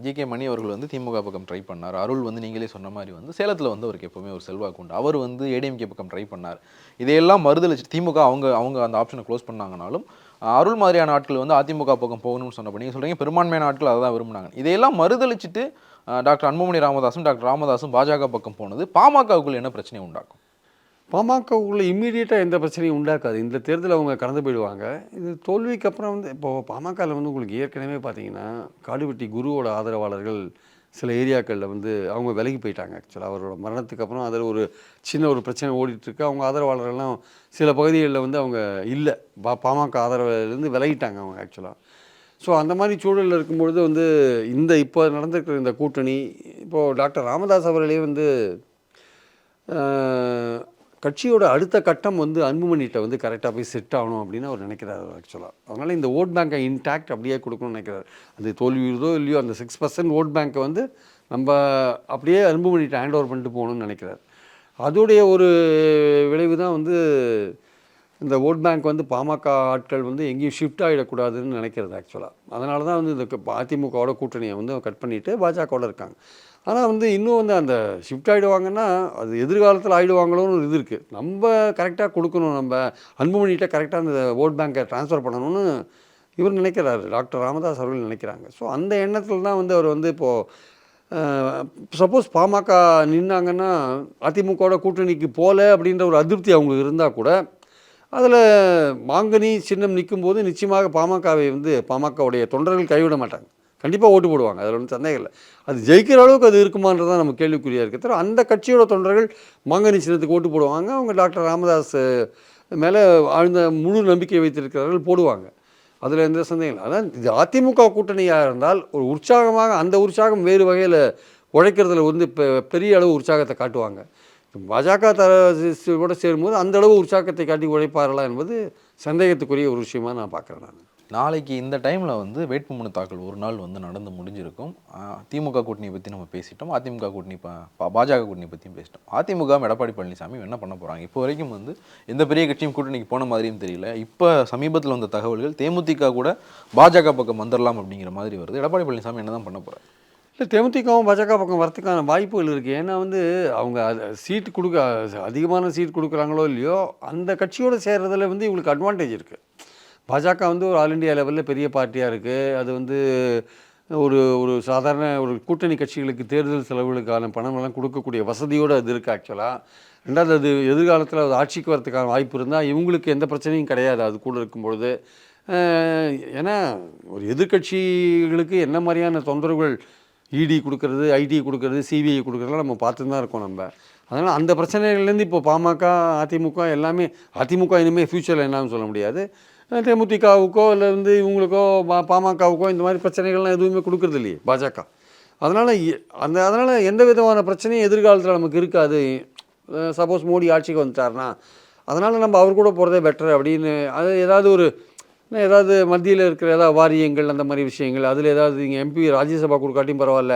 ஜிகே மணி அவர்கள் வந்து திமுக பக்கம் ட்ரை பண்ணார். அருள் வந்து நீங்களே சொன்ன மாதிரி வந்து சேலத்தில் வந்து அவருக்கு எப்போவுமே ஒரு செல்வாக்கு உண்டு. அவர் வந்து ஏடிஎம்கே பக்கம் ட்ரை பண்ணார். இதையெல்லாம் மறுதளிச்சு திமுக அவங்க அந்த ஆப்ஷனை க்ளோஸ் பண்ணாங்கனாலும் அருள் மாதிரியான ஆட்கள் வந்து அதிமுக பக்கம் போகணும்னு சொன்னப்போ நீங்கள் சொல்கிறீங்க பெரும்பான்மையான ஆட்கள் அதை தான் விரும்பினாங்க. இதையெல்லாம் மறுதளிச்சுட்டு டாக்டர் அன்புமணி ராமதாஸும் டாக்டர் ராமதாஸும் பாஜக பக்கம் போனது பாமகவுக்குள்ள என்ன பிரச்சனை உண்டாக்கும்? பாமகவுக்குள்ள இம்மீடியட்டாக எந்த பிரச்சனையும் உண்டாக்காது. இந்த தேர்தலில் அவங்க கடந்து போயிடுவாங்க. இது தோல்விக்கு அப்புறம் வந்து இப்போது பாமகவில் வந்து உங்களுக்கு ஏற்கனவே பார்த்தீங்கன்னா காடுவெட்டி குருவோட ஆதரவாளர்கள் சில ஏரியாக்களில் வந்து அவங்க விலகி போயிட்டாங்க. ஆக்சுவலாக அவரோட மரணத்துக்கு அப்புறம் அதில் ஒரு சின்ன ஒரு பிரச்சனை ஓடிட்டுருக்கு. அவங்க ஆதரவாளர்கள்லாம் சில பகுதிகளில் வந்து அவங்க இல்லை, பாமக ஆதரவுலேருந்து விலகிட்டாங்க அவங்க ஆக்சுவலாக. ஸோ அந்த மாதிரி சூழலில் இருக்கும்பொழுது வந்து இப்போ நடந்திருக்கிற இந்த கூட்டணி, இப்போது டாக்டர் ராமதாஸ் அவர்களே வந்து கட்சியோட அடுத்த கட்டம் வந்து அன்புமணிகிட்ட வந்து கரெக்டாக போய் செட் ஆகணும் அப்படின்னு அவர் நினைக்கிறாரு ஆக்சுவலாக. அதனால் இந்த ஓட் பேங்கை இன்டாக்ட் அப்படியே கொடுக்கணும்னு நினைக்கிறார். அது தோல்வியுதோ இல்லையோ அந்த 6% ஓட் பேங்க்கை வந்து நம்ம அப்படியே அன்புமணிகிட்ட ஹேண்ட் ஓவர் பண்ணிட்டு போகணும்னு நினைக்கிறார். அதோடைய ஒரு விளைவு தான் வந்து இந்த ஓட் பேங்க் வந்து பாமக ஆட்கள் வந்து எங்கேயும் ஷிஃப்ட் ஆகிடக்கூடாதுன்னு நினைக்கிறது ஆக்சுவலாக. அதனால தான் வந்து இந்த அதிமுகவோட கூட்டணியை வந்து கட் பண்ணிவிட்டு பாஜகவோட இருக்காங்க. ஆனால் வந்து இன்னும் வந்து அந்த ஷிஃப்ட் ஆகிடுவாங்கன்னா அது எதிர்காலத்தில் ஆகிடுவாங்களோன்னு ஒரு இது இருக்குது. நம்ம கரெக்டாக கொடுக்கணும், நம்ம அன்புமணிகிட்ட கரெக்டாக அந்த ஓட் பேங்கை ட்ரான்ஸ்ஃபர் பண்ணணும்னு இவர் நினைக்கிறாரு, டாக்டர் ராமதாஸ் அவர்கள் நினைக்கிறாங்க. ஸோ அந்த எண்ணத்தில் தான் வந்து அவர் வந்து இப்போது சப்போஸ் பாமக நின்னாங்கன்னா அதிமுகவோட கூட்டணிக்கு போகல அப்படின்ற ஒரு அதிருப்தி அவங்களுக்கு இருந்தால் கூட அதில் மாங்கனி சின்னம் நிற்கும்போது நிச்சயமாக பாமகவை வந்து பாமகவுடைய தொண்டர்கள் கைவிட மாட்டாங்க, கண்டிப்பாக ஓட்டு போடுவாங்க, அதில் ஒன்றும் சந்தேகம் இல்லை. அது ஜெயிக்கிற அளவுக்கு அது இருக்குமான்றது தான் நம்ம கேள்விக்குறியாக இருக்குது. தவிர அந்த கட்சியோட தொண்டர்கள் மாங்கனி சின்னத்துக்கு ஓட்டு போடுவாங்க. அவங்க டாக்டர் ராமதாஸ் மேலே ஆழ்ந்த முழு நம்பிக்கை வைத்திருக்கிறார்கள், போடுவாங்க, அதில் எந்த சந்தேகம் இல்லை. அதான் இது அதிமுக கூட்டணியாக இருந்தால் ஒரு உற்சாகமாக அந்த உற்சாகம் வேறு வகையில் உழைக்கிறதுல வந்து இப்போ பெரிய அளவு உற்சாகத்தை காட்டுவாங்க. பாஜக கூட சேரும்போது அந்த அளவு உற்சாகத்தை காட்டி உழைப்பார்களா என்பது சந்தேகத்துக்குரிய ஒரு விஷயமா நான் பார்க்குறேன். நான் நாளைக்கு இந்த டைமில் வந்து வேட்புமனு தாக்கல் ஒரு நாள் வந்து நடந்து முடிஞ்சிருக்கும். திமுக கூட்டணியை பற்றி நம்ம பேசிட்டோம், அதிமுக கூட்டணி பாஜக கூட்டணி பற்றியும் பேசிட்டோம். அதிமுக எடப்பாடி பழனிசாமி என்ன பண்ண போகிறாங்க? இப்போ வரைக்கும் வந்து எந்த பெரிய கட்சியும் கூட்டணிக்கு போன மாதிரியும் தெரியல. இப்போ சமீபத்தில் வந்த தகவல்கள் தேமுதிக கூட பாஜக பக்கம் வந்துடலாம் அப்படிங்கிற மாதிரி வருது. எடப்பாடி பழனிசாமி என்ன தான் பண்ண போகிறார்? இல்லை, தேமுதிகவும் பாஜக பக்கம் வரத்துக்கான வாய்ப்புகள் இருக்குது. ஏன்னா வந்து அவங்க சீட்டு அதிகமான சீட் கொடுக்குறாங்களோ இல்லையோ அந்த கட்சியோடு சேர்றதுல வந்து இவங்களுக்கு அட்வான்டேஜ் இருக்குது. பாஜக வந்து ஒரு ஆல் இண்டியா லெவலில் பெரிய பார்ட்டியாக இருக்குது. அது வந்து ஒரு சாதாரண ஒரு கூட்டணி கட்சிகளுக்கு தேர்தல் செலவுகளுக்கான பணமெல்லாம் கொடுக்கக்கூடிய வசதியோடு அது இருக்குது ஆக்சுவலாக. ரெண்டாவது அது எதிர்காலத்தில் அது ஆட்சிக்கு வரதுக்கான வாய்ப்பு இருந்தால் இவங்களுக்கு எந்த பிரச்சனையும் கிடையாது அது கூட இருக்கும்பொழுது. ஏன்னா ஒரு எதிர்கட்சிகளுக்கு என்ன மாதிரியான தொந்தரவுகள் இடி கொடுக்கறது, ஐடி கொடுக்கறது, சிபிஐ கொடுக்குறதுலாம் நம்ம பார்த்து தான் இருக்கோம் நம்ம. அதனால் அந்த பிரச்சனைகள்லேருந்து இப்போ பாமக அதிமுக எல்லாமே, அதிமுக இனிமேல் ஃப்யூச்சரில் என்னன்னு சொல்ல முடியாது, தேமுதிகவுக்கோ இல்லை வந்து இவங்களுக்கோ பாமகவுக்கோ இந்த மாதிரி பிரச்சனைகள்லாம் எதுவுமே கொடுக்குறது இல்லையே பாஜக. அதனால் எந்த விதமான பிரச்சனையும் எதிர்காலத்தில் நமக்கு இருக்காது சப்போஸ் மோடி ஆட்சிக்கு வந்துட்டார்னா. அதனால் நம்ம அவர் கூட போகிறதே பெட்டர் அப்படின்னு. அது ஏதாவது மத்தியில் இருக்கிற ஏதாவது வாரியங்கள் அந்த மாதிரி விஷயங்கள், அதில் ஏதாவது நீங்கள் எம்பி ராஜ்யசபா கொடுக்காட்டியும் பரவாயில்ல,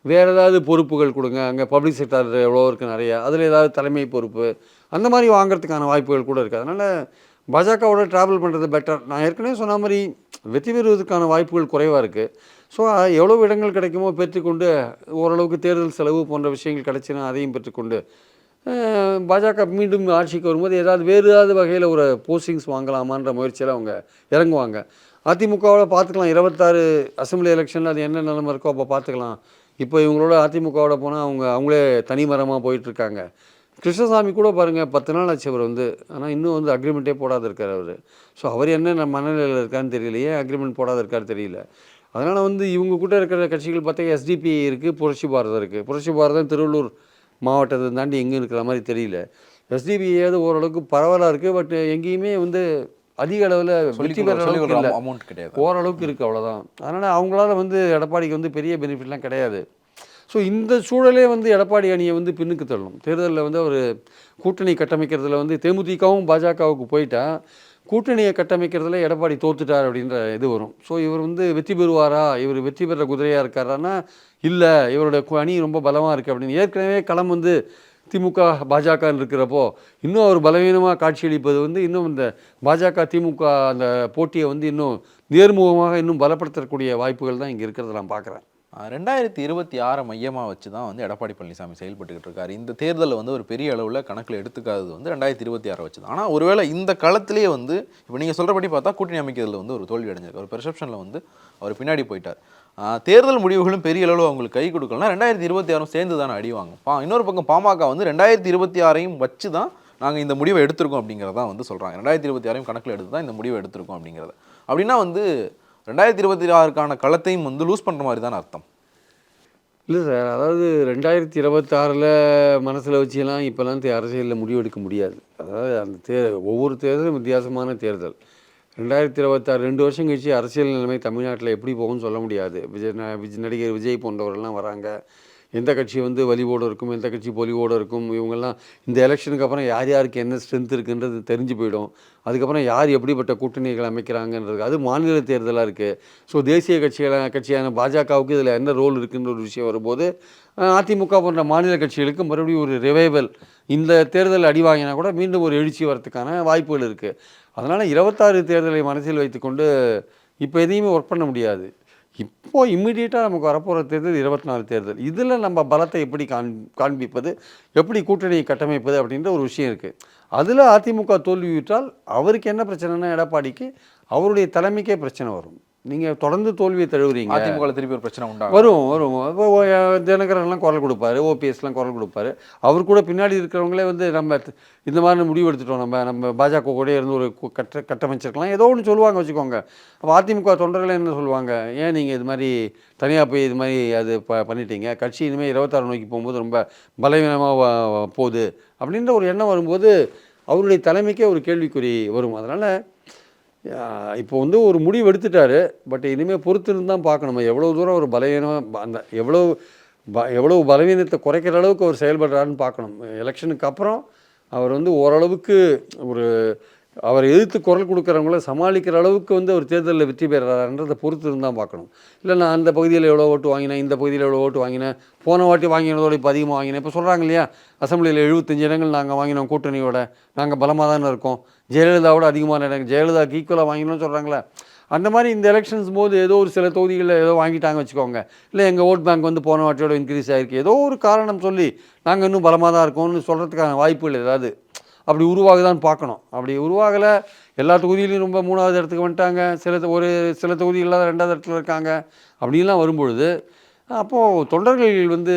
வேறு ஏதாவது பொறுப்புகள் கொடுங்க, அங்கே பப்ளிக் செக்டர் எவ்வளோ இருக்குது நிறையா, அதில் ஏதாவது தலைமை பொறுப்பு அந்த மாதிரி வாங்கிறதுக்கான வாய்ப்புகள் கூட இருக்குது. அதனால் பாஜகவோட ட்ராவல் பண்ணுறது பெட்டர். நான் ஏற்கனவே சொன்ன மாதிரி வெற்றி பெறுவதற்கான வாய்ப்புகள் குறைவாக இருக்குது. ஸோ எவ்வளோ இடங்கள் கிடைக்குமோ பெற்றுக்கொண்டு ஓரளவுக்கு தேர்தல் செலவு போன்ற விஷயங்கள் கிடைச்சினா அதையும் பெற்றுக்கொண்டு பாஜக மீண்டும் ஆட்சிக்கு வரும்போது வேறு ஏதாவது வகையில் ஒரு போஸ்டிங்ஸ் வாங்கலாமான்ற முயற்சியில் அவங்க இறங்குவாங்க. அதிமுகவோட பார்த்துக்கலாம், 26 அசம்பிளி எலெக்ஷனில் அது என்ன நிலைமை இருக்கோ அப்போ பார்த்துக்கலாம். இப்போ இவங்களோட அதிமுகவோட போனால் அவங்களே தனி மரமாக போயிட்டுருக்காங்க. கிருஷ்ணசாமி கூட பாருங்கள் 10 நாள் ஆச்சு அவர் வந்து, ஆனால் இன்னும் வந்து அக்ரிமெண்ட்டே போடாத இருக்கார் அவர். ஸோ அவர் என்ன மனநிலையில் இருக்கான்னு தெரியல, ஏன் அக்ரிமெண்ட் போடாத இருக்காரு தெரியல. அதனால் வந்து இவங்க கூட இருக்கிற கட்சிகள் பார்த்தா எஸ்டிபி இருக்குது, புரட்சி பாரதம் இருக்குது. புரட்சி பாரதம் திருவள்ளூர் மாவட்டத்தை தாண்டி எங்கேயும் இருக்கிற மாதிரி தெரியல. எஸ்டிபிஏது ஓரளவுக்கு பரவலாக இருக்குது, பட் எங்கேயுமே வந்து அதிக அளவில் வெற்றி பெற அளவுக்கு இல்லை, அமௌண்ட் கிடையாது, ஓரளவுக்கு இருக்குது, அவ்வளோதான். அதனால் அவங்களால வந்து எடப்பாடிக்கு வந்து பெரிய பெனிஃபிட்லாம் கிடையாது. ஸோ இந்த சூழலே வந்து எடப்பாடி அணியை வந்து பின்னுக்கு தள்ளணும். தேர்தலில் வந்து ஒரு கூட்டணி கட்டமைக்கிறதுல வந்து தேமுதிகவும் பாஜகவுக்கு போயிட்டா கூட்டணியை கட்டமைக்கிறதுல எடப்பாடி தோத்துட்டார் அப்படின்ற இது வரும். ஸோ இவர் வந்து வெற்றி பெறுவாரா, இவர் வெற்றி பெற குதிரையாக இருக்காரான்னா இல்லை, இவரோட அணி ரொம்ப பலமாக இருக்குது அப்படின்னு. ஏற்கனவே களம் வந்து திமுக பாஜகன்னு இருக்கிறப்போ இன்னும் அவர் பலவீனமாக காட்சியளிப்பது வந்து இன்னும் இந்த பாஜக திமுக அந்த போட்டியை வந்து இன்னும் நேர்முகமாக இன்னும் பலப்படுத்தக்கூடிய வாய்ப்புகள் தான் இங்கே இருக்கிறத நான் பார்க்குறேன். 2026 மையமாக வச்சு தான் வந்து எடப்பாடி பழனிசாமி செயல்பட்டுக்கிட்டு இருக்காரு. இந்த தேர்தலில் வந்து ஒரு பெரிய அளவில் கணக்கில் எடுத்துக்காதது வந்து 2026 வச்சு தான். ஆனால் ஒருவேளை இந்த களத்திலேயே வந்து இப்போ நீங்கள் சொல்கிறபடி பார்த்தா கூட்டணி அமைக்கிறதுல வந்து ஒரு தோல்வி அடைஞ்சிருக்கு, ஒரு பெர்செப்ஷனில் வந்து அவர் பின்னாடி போயிட்டார். தேர்தல் முடிவுகளும் பெரிய அளவில் அவங்களுக்கு கை கொடுக்கலன்னா 2026 சேர்ந்து தானே அடிவாங்க. இன்னொரு பக்கம் பாமக வந்து 2026 வச்சு தான் நாங்கள் இந்த முடிவை எடுத்திருக்கோம் அப்படிங்கிறதான் வந்து சொல்கிறாங்க. 2026 கணக்கில் எடுத்து தான் இந்த முடிவை எடுத்திருக்கோம் அப்படிங்கிறத. அப்படின்னா வந்து 2026க்கான களத்தையும் வந்து லூஸ் பண்ணுற மாதிரி தான் அர்த்தம். இல்லை சார், அதாவது 2026 மனசில் வச்சுலாம் இப்போலாம் அரசியலில் முடிவெடுக்க முடியாது. அதாவது அந்த ஒவ்வொரு தேர்தலும் வித்தியாசமான தேர்தல். 2026 2 வருஷம் கழிச்சு அரசியல் நிலைமை தமிழ்நாட்டில் எப்படி போகும்னு சொல்ல முடியாது. நடிகர் விஜய் போன்றவர்கள்லாம் வராங்க. எந்த கட்சி வந்து வலிவோடு இருக்கும், எந்த கட்சி பொலிவோடு இருக்கும், இவங்கெல்லாம் இந்த எலெக்ஷனுக்கு அப்புறம் யார் யாருக்கு என்ன ஸ்ட்ரென்த் இருக்குன்றது தெரிஞ்சு போயிடும். அதுக்கப்புறம் யார் எப்படிப்பட்ட கூட்டணிகள் அமைக்கிறாங்கன்றது அது மாநில தேர்தலாக இருக்குது. ஸோ தேசிய கட்சியான பாஜகவுக்கு இதில் என்ன ரோல் இருக்குன்ற ஒரு விஷயம் வரும்போது அதிமுக போன்ற மாநில கட்சிகளுக்கு மறுபடியும் ஒரு ரிவைவல், இந்த தேர்தல் அடி வாங்கினா கூட மீண்டும் ஒரு எழுச்சி வரத்துக்கான வாய்ப்புகள் இருக்குது. அதனால் 26 தேர்தலை மனசில் வைத்துக்கொண்டு இப்போ எதையுமே ஒர்க் பண்ண முடியாது. இப்போ இம்மிடியேட்டாக நமக்கு வரப்போகிற தேர்தல் 24 தேர்தல். இதில் நம்ம பலத்தை எப்படி காண்பிப்பது, எப்படி கூட்டணியை கட்டமைப்பது அப்படின்ற ஒரு விஷயம் இருக்குது. அதில் அதிமுக தோல்வியுற்றால் அவருக்கு என்ன பிரச்சனைனா எடப்பாடிக்கு அவருடைய தலைமைக்கே பிரச்சனை வரும். நீங்கள் தொடர்ந்து தோல்வியை தழுவுறீங்க, அதிமுக திருப்பி ஒரு பிரச்சனை உண்டாகும். வரும். இப்போ தினகரன்லாம் குரல் கொடுப்பாரு, ஓபிஎஸ்லாம் குரல் கொடுப்பாரு. அவர் கூட பின்னாடி இருக்கிறவங்களே வந்து நம்ம இந்த மாதிரி முடிவு எடுத்துட்டோம், நம்ம பாஜக கூட இருந்து ஒரு கட்டமைச்சிருக்கலாம் ஏதோ ஒன்று சொல்லுவாங்க வச்சுக்கோங்க. அப்போ அதிமுக தொண்டர்களே என்ன சொல்லுவாங்க, ஏன் நீங்கள் இது மாதிரி தனியாக போய் இது மாதிரி அது பண்ணிட்டீங்க, கட்சி இனிமேல் 26 நோக்கி போகும்போது ரொம்ப பலவீனமாக போகுது அப்படின்ற ஒரு எண்ணம் வரும்போது அவருடைய தலைமைக்கே ஒரு கேள்விக்குறி வரும். அதனால் இப்போ வந்து ஒரு முடிவு எடுத்துட்டாரு. பட் இனிமேல் பொறுத்திருந்து தான் பார்க்கணும் எவ்வளோ தூரம் ஒரு பலவீனம் அந்த எவ்வளோ பலவீனத்தை குறைக்கிற அளவுக்கு அவர் செயல்படுறாருன்னு பார்க்கணும். எலெக்ஷனுக்கு அப்புறம் அவர் வந்து ஓரளவுக்கு ஒரு அவரை எதிர்த்து குரல் கொடுக்குறவங்கள சமாளிக்கிற அளவுக்கு வந்து அவர் தேர்தலில் வெற்றி பெறாருன்றதை பொறுத்து இருந்தால் பார்க்கணும். இல்லை நான் அந்த பகுதியில் எவ்வளோ ஓட்டு வாங்கினேன், இந்த பகுதியில் எவ்வளோ ஓட்டு வாங்கினேன், போன வாட்டி வாங்கினதோட இப்போ அதிகமாக வாங்கினேன். இப்போ சொல்கிறாங்க இல்லையா, அசம்பிளியில் 75 இடங்கள் நாங்கள் வாங்கினோம் கூட்டணியோட, நாங்கள் பலமாக தானே இருக்கோம், ஜெயலலிதாவோட அதிகமான இடங்கள் ஜெயலலிதாவுக்கு ஈக்குவலாக வாங்கினோம்னு சொல்கிறாங்களே. அந்த மாதிரி இந்த எலெக்ஷன்ஸ் போது ஏதோ ஒரு சில தொகுதிகளில் ஏதோ வாங்கிட்டாங்க வச்சுக்கோங்க, இல்லை எங்கள் ஓட் பேங்க் வந்து போன வாட்டியோட இன்க்ரீஸ் ஆகிருக்கு, ஏதோ ஒரு காரணம் சொல்லி நாங்கள் இன்னும் பலமாக தான் இருக்கோம்னு சொல்கிறதுக்கான வாய்ப்புகள் ஏதாவது அப்படி உருவாகுதான்னு பார்க்கணும். அப்படி உருவாகலை, எல்லா தொகுதியிலையும் ரொம்ப 3வது இடத்துக்கு வந்துட்டாங்க, சில தொகுதிகளில் 2வது இடத்துல இருக்காங்க அப்படின்லாம் வரும்பொழுது அப்போது தொண்டர்கள் வந்து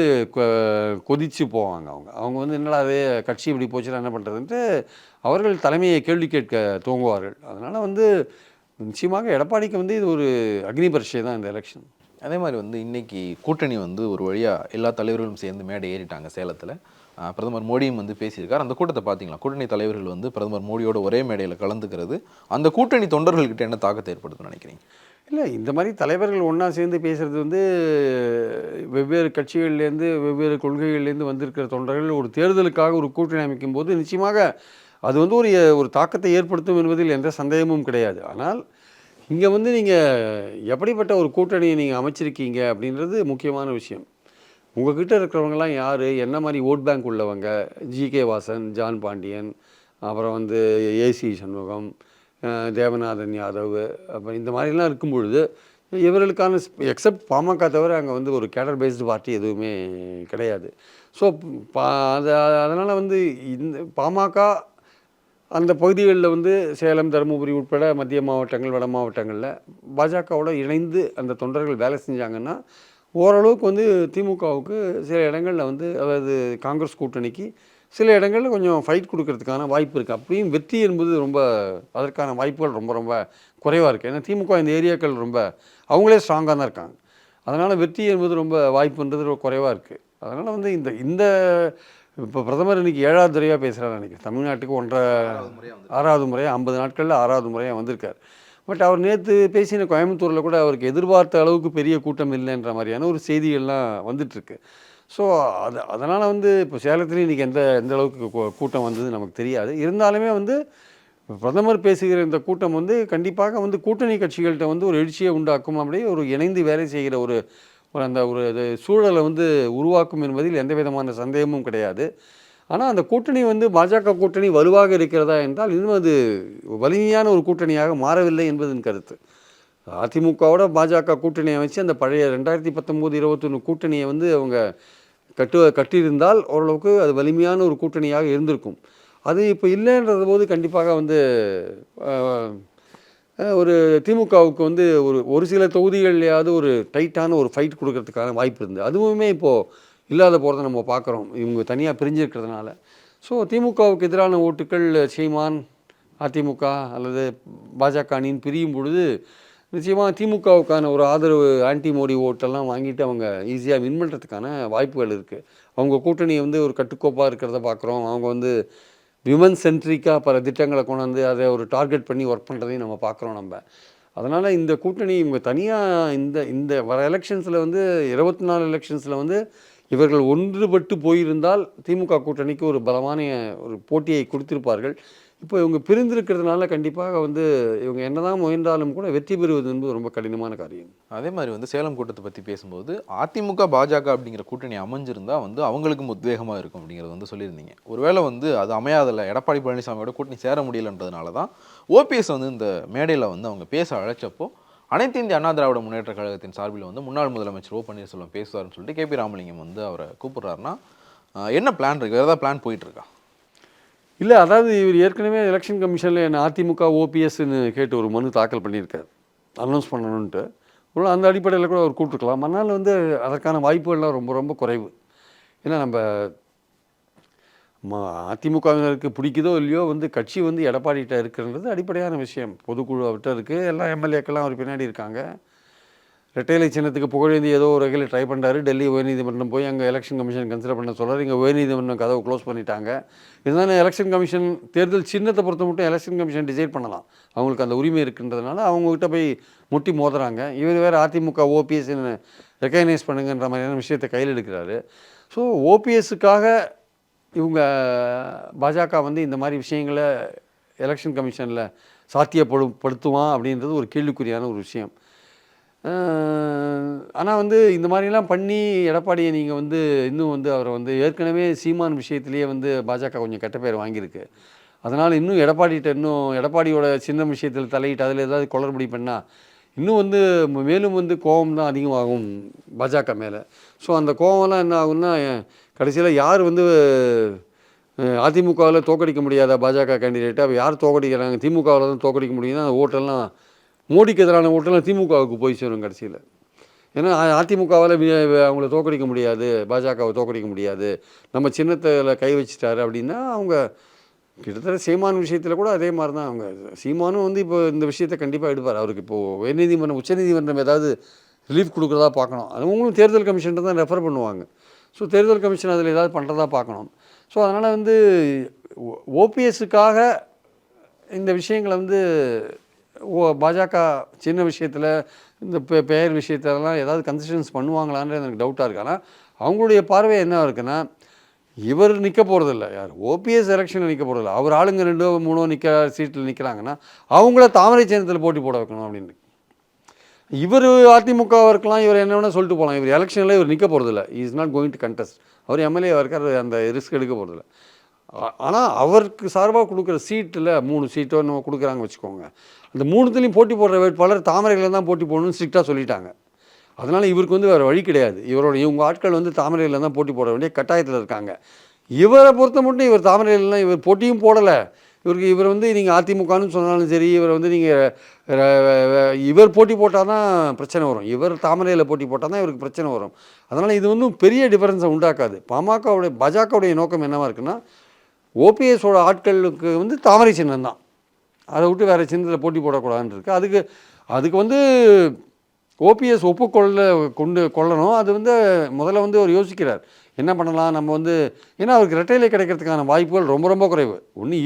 கொதித்து போவாங்க. அவங்க வந்து என்னடா அது கட்சி இப்படி போச்சுன்னா என்ன பண்ணுறதுன்ட்டு அவர்கள் தலைமையை கேள்வி கேட்க துவங்குவார்கள். அதனால் வந்து நிச்சயமாக எடப்பாடிக்கு வந்து இது ஒரு அக்னி பரீட்சை தான் இந்த எலெக்ஷன். அதே மாதிரி வந்து இன்னைக்கு கூட்டணி வந்து ஒரு வழியாக எல்லா தலைவர்களும் சேர்ந்து மேடை ஏறிட்டாங்க சேலத்தில். பிரதமர் மோடியும் வந்து பேசியிருக்கார். அந்த கூட்டத்தை பார்த்தீங்களா? கூட்டணி தலைவர்கள் வந்து பிரதமர் மோடியோட ஒரே மேடையில் கலந்துக்கிறது அந்த கூட்டணி தொண்டர்கள்கிட்ட என்ன தாக்கத்தை ஏற்படுத்துன்னு நினைக்கிறீங்க? இல்லை, இந்த மாதிரி தலைவர்கள் ஒன்றா சேர்ந்து பேசுகிறது வந்து வெவ்வேறு கட்சிகள்லேருந்து வெவ்வேறு கொள்கைகள்லேருந்து வந்திருக்கிற தொண்டர்கள் ஒரு தேர்தலுக்காக ஒரு கூட்டணி அமைக்கும் போது நிச்சயமாக அது வந்து ஒரு தாக்கத்தை ஏற்படுத்தும் என்பதில் எந்த சந்தேகமும் கிடையாது. ஆனால் இங்கே வந்து நீங்கள் எப்படிப்பட்ட ஒரு கூட்டணியை நீங்கள் அமைச்சிருக்கீங்க அப்படின்றது முக்கியமான விஷயம். உங்கள்கிட்ட இருக்கிறவங்கலாம் யார், என்ன மாதிரி ஓட் பேங்க் உள்ளவங்க, ஜிகே வாசன், ஜான் பாண்டியன், அப்புறம் வந்து ஏசி சண்முகம், தேவநாதன் யாதவ், அப்புறம் இந்த மாதிரிலாம் இருக்கும் பொழுது இவர்களுக்கான எக்ஸப்ட் பாமக தவிர அங்கே வந்து ஒரு கேடர் பேஸ்டு பார்ட்டி எதுவுமே கிடையாது. ஸோ அதனால் வந்து இந்த பாமக அந்த பகுதிகளில் வந்து சேலம், தருமபுரி உட்பட மத்திய மாவட்டங்கள், வட மாவட்டங்களில் பாஜகவோட இணைந்து அந்த தொண்டர்கள் வேலை செஞ்சாங்கன்னா ஓரளவுக்கு வந்து திமுகவுக்கு சில இடங்களில் வந்து, அதாவது காங்கிரஸ் கூட்டணிக்கு சில இடங்களில் கொஞ்சம் ஃபைட் கொடுக்கறதுக்கான வாய்ப்பு இருக்குது. அப்படியும் வெற்றி என்பது அதற்கான வாய்ப்புகள் ரொம்ப ரொம்ப குறைவாக இருக்குது. ஏன்னா திமுக இந்த ஏரியாக்கள் ரொம்ப அவங்களே ஸ்ட்ராங்காக தான் இருக்காங்க. அதனால் வெற்றி என்பது ரொம்ப வாய்ப்புன்றது ரொம்ப குறைவாக இருக்குது. அதனால் வந்து இந்த இப்போ பிரதமர் இன்றைக்கி 7வது தடவையாக பேசுகிறாரு நினைக்கிறேன். தமிழ்நாட்டுக்கு 6வது முறையாக 50 நாட்களில் 6வது முறையாக வந்திருக்கார். பட் அவர் நேற்று பேசின கோயம்புத்தூரில் கூட அவருக்கு எதிர்பார்த்த அளவுக்கு பெரிய கூட்டம் இல்லைன்ற மாதிரியான ஒரு செய்திகள்லாம் வந்துட்டுருக்கு. ஸோ அதனால் வந்து இப்போ சேலத்துலேயும் இன்றைக்கி எந்த அளவுக்கு கூட்டம் வந்தது நமக்கு தெரியாது. இருந்தாலுமே வந்து பிரதமர் பேசுகிற இந்த கூட்டம் வந்து கண்டிப்பாக வந்து கூட்டணி கட்சிகள்கிட்ட வந்து ஒரு எழுச்சியை உண்டாக்கும், அப்படியே ஒரு இணைந்து வேலை செய்கிற ஒரு சூழலை வந்து உருவாக்கும் என்பதில் எந்த விதமான சந்தேகமும் கிடையாது. ஆனால் அந்த கூட்டணி வந்து பாஜக கூட்டணி வலுவாக இருக்கிறதா என்றால் இன்னும் அது வலிமையான ஒரு கூட்டணியாக மாறவில்லை என்பதன் கருத்து. அதிமுகவோட பாஜக கூட்டணி அமைச்சு அந்த பழைய 2019-21 கூட்டணியை வந்து அவங்க கட்டியிருந்தால் ஓரளவுக்கு அது வலிமையான ஒரு கூட்டணியாக இருந்திருக்கும். அது இப்போ இல்லைன்றது போது கண்டிப்பாக வந்து ஒரு திமுகவுக்கு வந்து ஒரு சில தொகுதிகள்லையாவது ஒரு டைட்டான ஒரு ஃபைட் கொடுக்கறதுக்கான வாய்ப்பு இருந்தது. அதுவுமே இப்போது இல்லாத போகிறத நம்ம பார்க்குறோம், இவங்க தனியாக பிரிஞ்சிருக்கிறதுனால. ஸோ திமுகவுக்கு எதிரான ஓட்டுக்கள் சீமான், அதிமுக அல்லது பாஜக அணின்னு பிரியும் பொழுது நிச்சயமாக திமுகவுக்கான ஒரு ஆதரவு ஆன்டி மோடி ஓட்டெல்லாம் வாங்கிட்டு அவங்க ஈஸியாக வின் பண்ணுறதுக்கான வாய்ப்புகள் இருக்குது. அவங்க கூட்டணி வந்து ஒரு கட்டுக்கோப்பாக இருக்கிறத பார்க்குறோம். அவங்க வந்து விமன் சென்ட்ரிக்காக பல திட்டங்களை கொண்டு வந்து அதை ஒரு டார்கெட் பண்ணி ஒர்க் பண்ணுறதையும் நம்ம பார்க்குறோம் நம்ம. அதனால் இந்த கூட்டணி இவங்க தனியாக இந்த வர எலெக்ஷன்ஸில் வந்து 24 எலெக்ஷன்ஸில் வந்து இவர்கள் ஒன்றுபட்டு போயிருந்தால் திமுக கூட்டணிக்கு ஒரு பலமான ஒரு போட்டியை கொடுத்திருப்பார்கள். இப்போ இவங்க பிரிந்திருக்கிறதுனால கண்டிப்பாக வந்து இவங்க என்னதான் முயன்றாலும் கூட வெற்றி பெறுவது என்பது ரொம்ப கடினமான காரியம். அதே மாதிரி வந்து சேலம் கூட்டத்தை பற்றி பேசும்போது அதிமுக பாஜக அப்படிங்கிற கூட்டணி அமைஞ்சிருந்தா வந்து அவங்களுக்கும் உத்வேகமாக இருக்கும் அப்படிங்கிறது வந்து சொல்லியிருந்தீங்க. ஒருவேளை வந்து அது அமையாதல எடப்பாடி பழனிசாமியோட கூட்டணி சேர முடியலன்றதுனால தான் ஓபிஎஸ் வந்து இந்த மேடையில் வந்து அவங்க பேச அழைச்சப்போ அனைத்து இந்திய அண்ணா திராவிட முன்னேற்ற கழகத்தின் சார்பில் வந்து முன்னாள் முதலமைச்சர் ஓ பன்னீர்செல்வம் பேசுவார்னு சொல்லிட்டு கேபி ராமலிங்கம் வந்து அவரை கூப்பிடுறாருன்னா என்ன பிளான் இருக்குது? வேறு ஏதாவது பிளான் போயிட்டுருக்கா? இல்லை, அதாவது இவர் ஏற்கனவே எலெக்ஷன் கமிஷனில் என்ன அதிமுக ஓபிஎஸ்ன்னு கேட்டு ஒரு மனு தாக்கல் பண்ணியிருக்கார், அனௌன்ஸ் பண்ணணுன்ட்டு. ஒரு அந்த அடிப்படையில் கூட அவர் கூப்பிட்டுருக்கலாம். மறுநாள் வந்து அதற்கான வாய்ப்புகள்லாம் ரொம்ப ரொம்ப குறைவு. ஏன்னா நம்ம அதிமுகவினருக்கு பிடிக்குதோ இல்லையோ வந்து கட்சி வந்து எடப்பாடிகிட்ட இருக்கிறது அடிப்படையான விஷயம். பொதுக்குழு அவர்கிட்ட இருக்குது, எல்லா எம்எல்ஏக்கெல்லாம் அவர் பின்னாடி இருக்காங்க. ரெட்டைலை சின்னத்துக்கு புகழேந்தி ஏதோ ஒரு வகையில் ட்ரை பண்ணுறாரு. டெல்லி உயர்நீதிமன்றம் போய் அங்கே எலெக்ஷன் கமிஷன் கன்சிடர் பண்ண சொல்கிறார். இங்கே உயர்நீதிமன்றம் கதவை க்ளோஸ் பண்ணிட்டாங்க. இருந்தாலும் எலெக்ஷன் கமிஷன் தேர்தல் சின்னத்தை பொறுத்த மட்டும் எலெக்ஷன் கமிஷன் டிசைட் பண்ணலாம், அவங்களுக்கு அந்த உரிமை இருக்குன்றதுனால அவங்கக்கிட்ட போய் முட்டி மோதுறாங்க. இவர் வேறு அதிமுக ஓபிஎஸ்ன்னு ரெக்கக்னைஸ் பண்ணுங்கன்ற மாதிரியான விஷயத்தை கையில் எடுக்கிறாரு. ஸோ ஓபிஎஸ்ஸுக்காக இவங்க பாஜக வந்து இந்த மாதிரி விஷயங்களை எலெக்ஷன் கமிஷனில் சாத்தியப்படுத்துவான் அப்படின்றது ஒரு கேள்விக்குறியான ஒரு விஷயம். ஆனால் வந்து இந்த மாதிரிலாம் பண்ணி எடப்பாடியை நீங்கள் வந்து இன்னும் வந்து அவரை வந்து ஏற்கனவே சீமான் விஷயத்துலேயே வந்து பாஜக கொஞ்சம் கெட்ட பேர் வாங்கியிருக்கு. அதனால் இன்னும் எடப்பாடியோட சின்ன விஷயத்தில் தலையிட்டு அதில் ஏதாவது குளறுபடி பண்ணால் இன்னும் வந்து மேலும் வந்து கோபம் தான் அதிகமாகும் பாஜக மேலே. ஸோ அந்த கோபம்லாம் என்ன ஆகும்னா கடைசியில் யார் வந்து அதிமுகவில் தோக்கடிக்க முடியாத பாஜக கேண்டிடேட்டு அப்போ யார் தோக்கடிக்கிறாங்க, திமுகவில் தான் தோக்கடிக்க முடியும்னா அந்த ஓட்டெல்லாம் மோடிக்கு எதிரான ஓட்டெல்லாம் திமுகவுக்கு போய் சேரும் கடைசியில். ஏன்னா அதிமுகவால் அவங்கள தோக்கடிக்க முடியாது, பாஜகவை தோக்கடிக்க முடியாது, நம்ம சின்னத்தில் கை வச்சிட்டாரு அப்படின்னா அவங்க கிட்டத்தட்ட சீமான் விஷயத்தில் கூட அதே மாதிரி தான். அவங்க சீமானும் வந்து இப்போ இந்த விஷயத்தை கண்டிப்பாக எடுப்பார். அவருக்கு இப்போது உச்சநீதிமன்றம் ஏதாவது ரிலீஃப் கொடுக்குறதா பார்க்கணும். அவங்களும் தேர்தல் கமிஷன் தான் ரெஃபர் பண்ணுவாங்க. ஸோ தேர்தல் கமிஷன் அதில் ஏதாவது பண்ணுறதா பார்க்கணும். ஸோ அதனால் வந்து ஓபிஎஸ்ஸுக்காக இந்த விஷயங்களை வந்து பாஜக சின்ன விஷயத்தில் இந்த பெயர் விஷயத்திலலாம் ஏதாவது கன்செஷன்ஸ் பண்ணுவாங்களான்னு எனக்கு டவுட்டாக இருக்குது. ஆனால் அவங்களுடைய பார்வை என்ன இருக்குன்னா, இவர் நிற்க போகிறதில்ல, யார் ஓபிஎஸ் எலெக்ஷனில் நிற்க போகிறதில்ல, அவர் ஆளுங்க 2 3 சீட்டில் நிற்கிறாங்கன்னா அவங்கள தாமரை சின்னத்தில் போட்டி போட வைக்கணும் அப்படின்னு. இவர் அதிமுகவாக இருக்கலாம், இவர் என்ன வேணால் சொல்லிட்டு போகலாம், இவர் எலெக்ஷனில் இவர் நிற்க போகிறதில்ல, is not going to contest. அவர் எம்எல்ஏவாக இருக்கார், அந்த ரிஸ்க் எடுக்க போகிறதில்ல. ஆனால் அவருக்கு சார்பாக கொடுக்குற சீட்டில் 3 சீட்டோ நம்ம கொடுக்குறாங்க வச்சுக்கோங்க, அந்த 3த்துலேயும் போட்டி போடுற வேட்பாளர் தாமரையில் தான் போட்டி போடணும்னு ஸ்ட்ரிக்டாக சொல்லிட்டாங்க. அதனால் இவருக்கு வந்து வேறு வழி கிடையாது. இவங்க ஆட்கள் வந்து தாமரையில் தான் போட்டி போட வேண்டிய கட்டாயத்தில் இருக்காங்க. இவரை பொறுத்த மட்டும் இவர் தாமரையிலலாம் இவர் போட்டியும் போடலை. இவர் வந்து நீங்கள் அதிமுகன்னு சொன்னாலும் சரி, இவர் வந்து நீங்கள் இவர் போட்டி போட்டால் தான் பிரச்சனை வரும், இவர் தாமரையில் போட்டி போட்டால் தான் இவருக்கு பிரச்சனை வரும். அதனால் இது ஒன்றும் பெரிய டிஃபரன்ஸை உண்டாக்காது. பாஜகவுடைய நோக்கம் என்னவாக இருக்குன்னா, ஓபிஎஸோட ஆட்களுக்கு வந்து தாமரை சின்னம் தான், அதை விட்டு வேறு சின்னத்தில் போட்டி போடக்கூடாதுன்னு இருக்குது. அதுக்கு வந்து ஓபிஎஸ் கொள்ளணும். அது வந்து முதல்ல வந்து அவர் யோசிக்கிறார் என்ன பண்ணலாம் நம்ம வந்து. ஏன்னா அவருக்கு இரட்டையிலை கிடைக்கிறதுக்கான வாய்ப்புகள் ரொம்ப ரொம்ப குறைவு. ஒன்று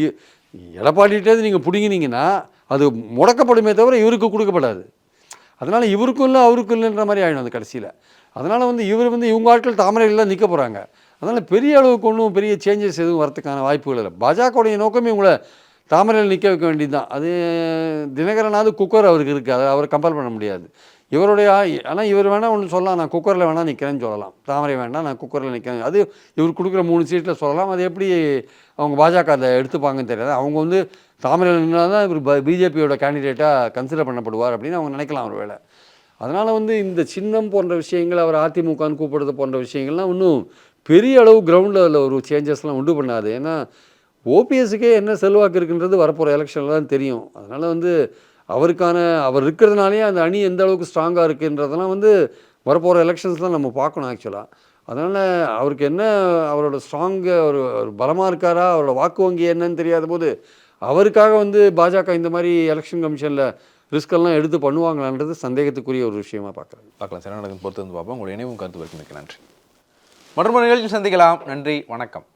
எடப்பாடிகிட்டேருந்து நீங்கள் பிடிங்கினீங்கன்னா அது முடக்கப்படுமே தவிர இவருக்கு கொடுக்கப்படாது. அதனால் இவருக்கும் இல்லை அவருக்கும் இல்லைன்ற மாதிரி ஆகிடும் அது கடைசியில். அதனால் வந்து இவர் வந்து இவங்க ஆட்கள் தாமரையில் நிற்க போகிறாங்க. அதனால் பெரிய அளவுக்கு ஒன்றும் பெரிய சேஞ்சஸ் எதுவும் வரதுக்கான வாய்ப்புகள் இல்லை. பாஜகவுடைய நோக்கமே இவங்களை தாமரையில் நிற்க வைக்க வேண்டியது தான். அது தினகரனாவது குக்கர் அவருக்கு இருக்குது, அதை அவர் கம்பேர் பண்ண முடியாது. ஆனால் இவர் வேணால் ஒன்று சொல்லலாம், நான் குக்கரில் வேணால் நிற்கிறேன்னு சொல்லலாம், தாமரை வேண்டாம் நான் குக்கரில் நிற்கிறேன். அது இவர் கொடுக்குற 3 சீட்டில் சொல்லலாம். அது எப்படி அவங்க பாஜக அதை எடுத்துப்பாங்கன்னு தெரியாது. அவங்க வந்து தாமரையில் நின்றால் தான் இவர் பிஜேபியோட கேண்டிடேட்டாக கன்சிடர் பண்ணப்படுவார் அப்படின்னு அவங்க நினைக்கலாம் ஒரு வேளை. அதனால் வந்து இந்த சின்னம் போன்ற விஷயங்கள், அவர் அதிமுகன்னு கூப்பிடுறது போன்ற விஷயங்கள்லாம் இன்னும் பெரிய அளவு கிரவுண்டில் ஒரு சேஞ்சஸ்லாம் உண்டு பண்ணாது. ஏன்னா ஓபிஎஸ்ஸுக்கே என்ன செல்வாக்கு இருக்குன்றது வரப்போகிற எலெக்ஷனில் தான் தெரியும். அதனால் வந்து அவர் இருக்கிறதுனாலே அந்த அணி எந்த அளவுக்கு ஸ்ட்ராங்காக இருக்குன்றதெல்லாம் வந்து வரப்போகிற எலெக்ஷன்ஸ் தான் நம்ம பார்க்கணும் ஆக்சுவலாக. அதனால் அவருக்கு என்ன அவரோட ஸ்ட்ராங்கு ஒரு பலமாக இருக்காரா, அவரோட வாக்கு வங்கி என்னன்னு தெரியாத போது அவருக்காக வந்து பாஜக இந்த மாதிரி எலெக்ஷன் கமிஷனில் ரிஸ்கெல்லாம் எடுத்து பண்ணுவாங்களான்றது சந்தேகத்துக்குரிய ஒரு விஷயமா பார்க்கலாம். சார், நடக்கும் பொறுத்து வந்து பார்ப்போம். உங்களுடைய இணைவும் கருத்து வைக்க நன்றி. மற்றொரு நிகழ்ச்சி சந்திக்கலாம். நன்றி, வணக்கம்.